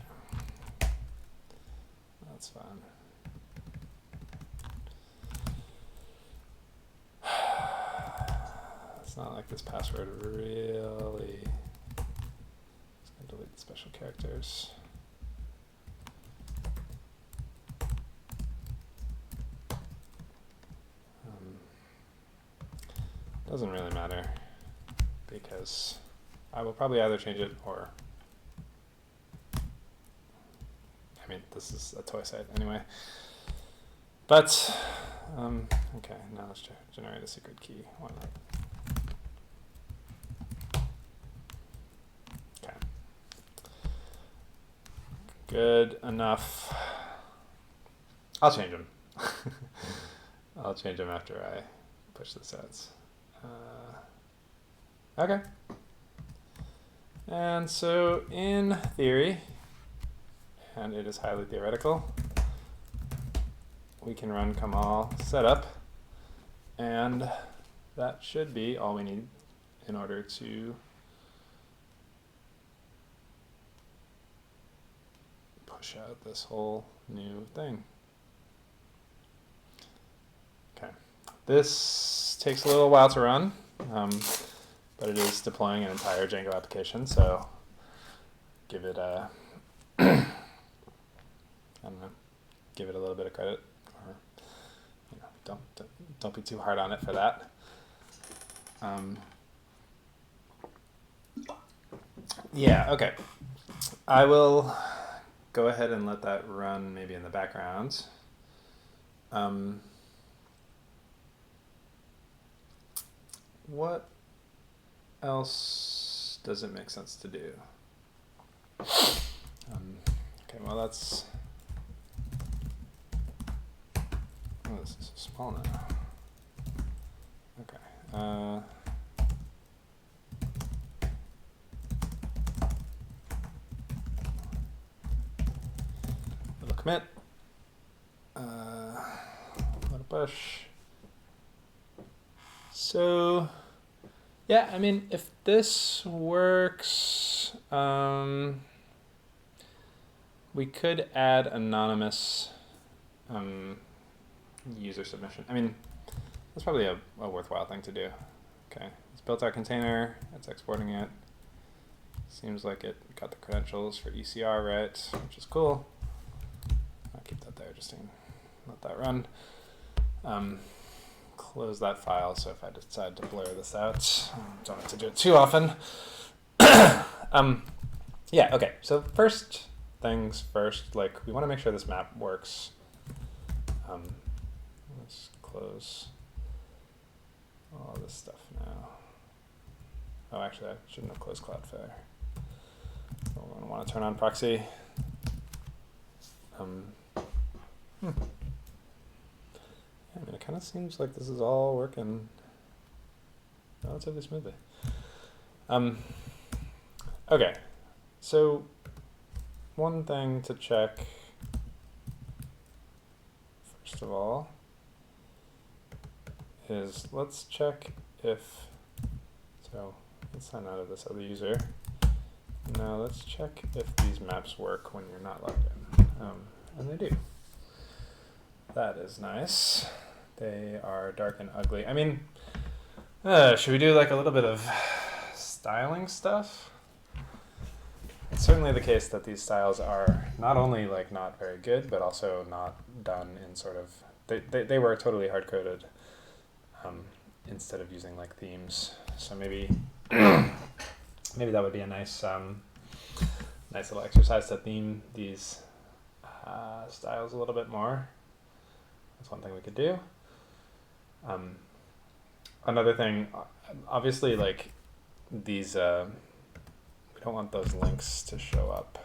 That's fine. It's not like this password really. Just gonna delete the special characters. Doesn't really matter because I will probably either change it or, I mean, this is a toy site anyway. But, okay, now let's generate a secret key. Why not? Okay. Good enough. I'll change them. I'll change them after I push the sets. Okay. And so in theory, and it is highly theoretical, we can run Kamal setup, and that should be all we need in order to push out this whole new thing. Okay. This takes a little while to run, but it is deploying an entire Django application, so give it a, I don't know, give it a little bit of credit, or don't be too hard on it for that. Yeah, okay. I will go ahead and let that run maybe in the background. What else does it make sense to do? Okay, well that's, oh, this is so small now. Okay. Little commit. Let it push. So, yeah, I mean, if this works, we could add anonymous user submission. I mean, that's probably a worthwhile thing to do. Okay, it's built our container, it's exporting it. Seems like it got the credentials for ECR right, which is cool. I'll keep that there just to let that run. Close that file, so if I decide to blur this out, don't have to do it too often. Yeah, okay, so first things first, like we want to make sure this map works. Let's close all this stuff now. Oh, actually, I shouldn't have closed Cloudflare. So we're going to want to turn on proxy. I mean, it kind of seems like this is all working relatively smoothly. Okay, so one thing to check, first of all, is let's check if, so let's sign out of this other user. Now let's check if these maps work when you're not logged in. And they do. That is nice. They are dark and ugly. I mean, should we do like a little bit of styling stuff? It's certainly the case that these styles are not only like not very good, but also not done in sort of, they were totally hard-coded instead of using like themes. So maybe maybe that would be a nice nice little exercise to theme these styles a little bit more. That's one thing we could do. Another thing, obviously, like these, we don't want those links to show up.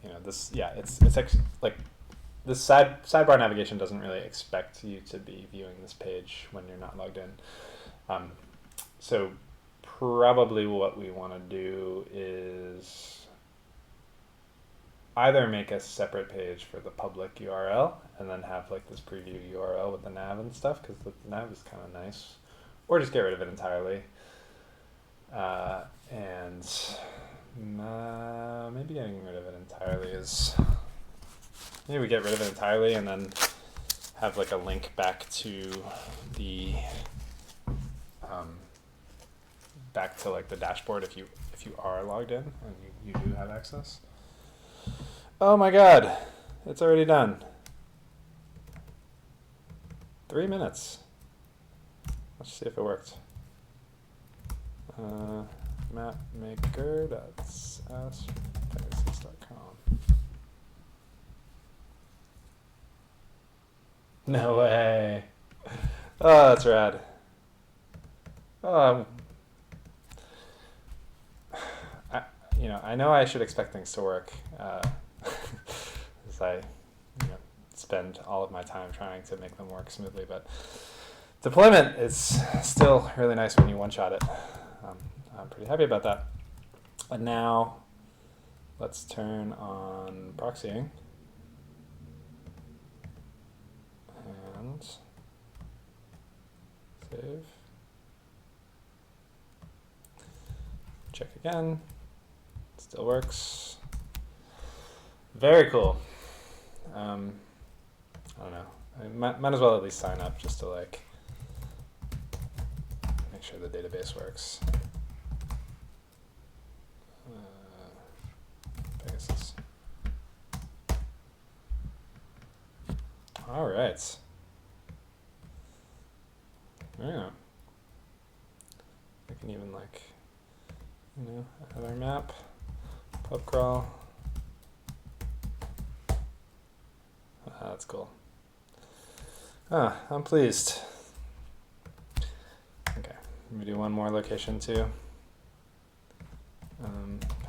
You know, this, yeah, it's like this sidebar navigation doesn't really expect you to be viewing this page when you're not logged in. So probably what we want to do is either make a separate page for the public URL and then have like this preview URL with the nav and stuff, because the nav is kind of nice, or just get rid of it entirely. And maybe getting rid of it entirely is, maybe we get rid of it entirely and then have like a link back to the back to like the dashboard if you are logged in and you do have access. Oh my god, it's already done. 3 minutes. Let's see if it worked. Mapmaker.saaspegasus.com. No way. Oh, that's rad. I know I should expect things to work, as I spend all of my time trying to make them work smoothly, but deployment is still really nice when you one-shot it. I'm pretty happy about that. And now let's turn on proxying. And save. Check again. Still works. Very cool. I don't know. I might as well at least sign up just to like make sure the database works. Pegasus. All right. Yeah. I can even like, add our map, pub crawl. That's cool. I'm pleased. Okay, let me do one more location too.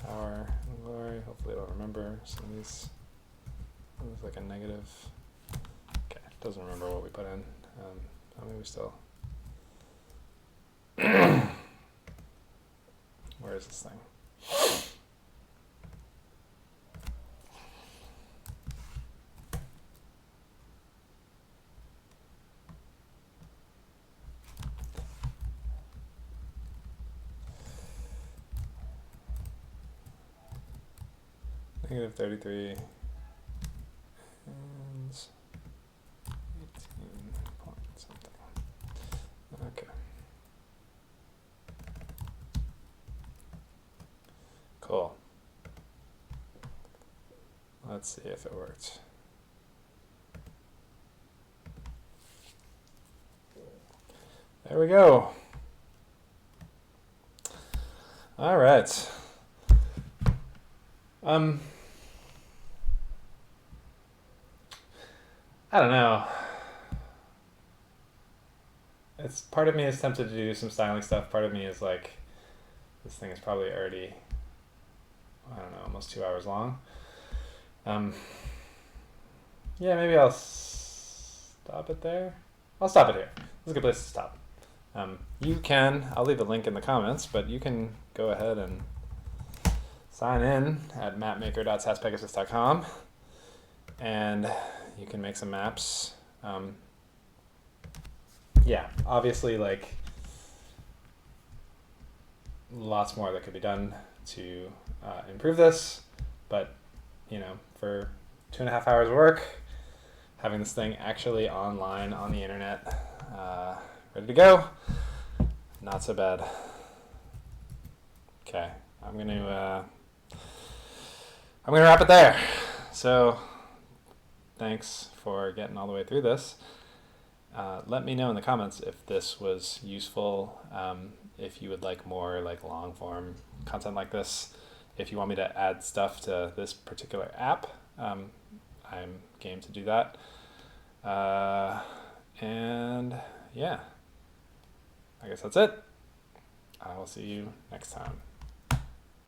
Power and glory. Hopefully, I don't remember some of these. It was like a negative. Okay, doesn't remember what we put in. I mean, we still. Where is this thing? Negative 33 and 18 point something. Okay. Cool. Let's see if it worked. There we go. All right. I don't know. It's part of me is tempted to do some styling stuff. Part of me is like, this thing is probably already, I don't know, almost 2 hours long. Yeah, maybe I'll stop it there. I'll stop it here. It's a good place to stop. You can, I'll leave a link in the comments, but you can go ahead and sign in at mapmaker.saaspegasus.com and you can make some maps. Yeah, obviously like lots more that could be done to improve this, but for 2.5 hours of work, having this thing actually online on the internet, ready to go, not so bad. Okay, I'm gonna wrap it there. So thanks for getting all the way through this. Let me know in the comments if this was useful, if you would like more like long form content like this, if you want me to add stuff to this particular app, I'm game to do that. And yeah, I guess that's it. I will see you next time.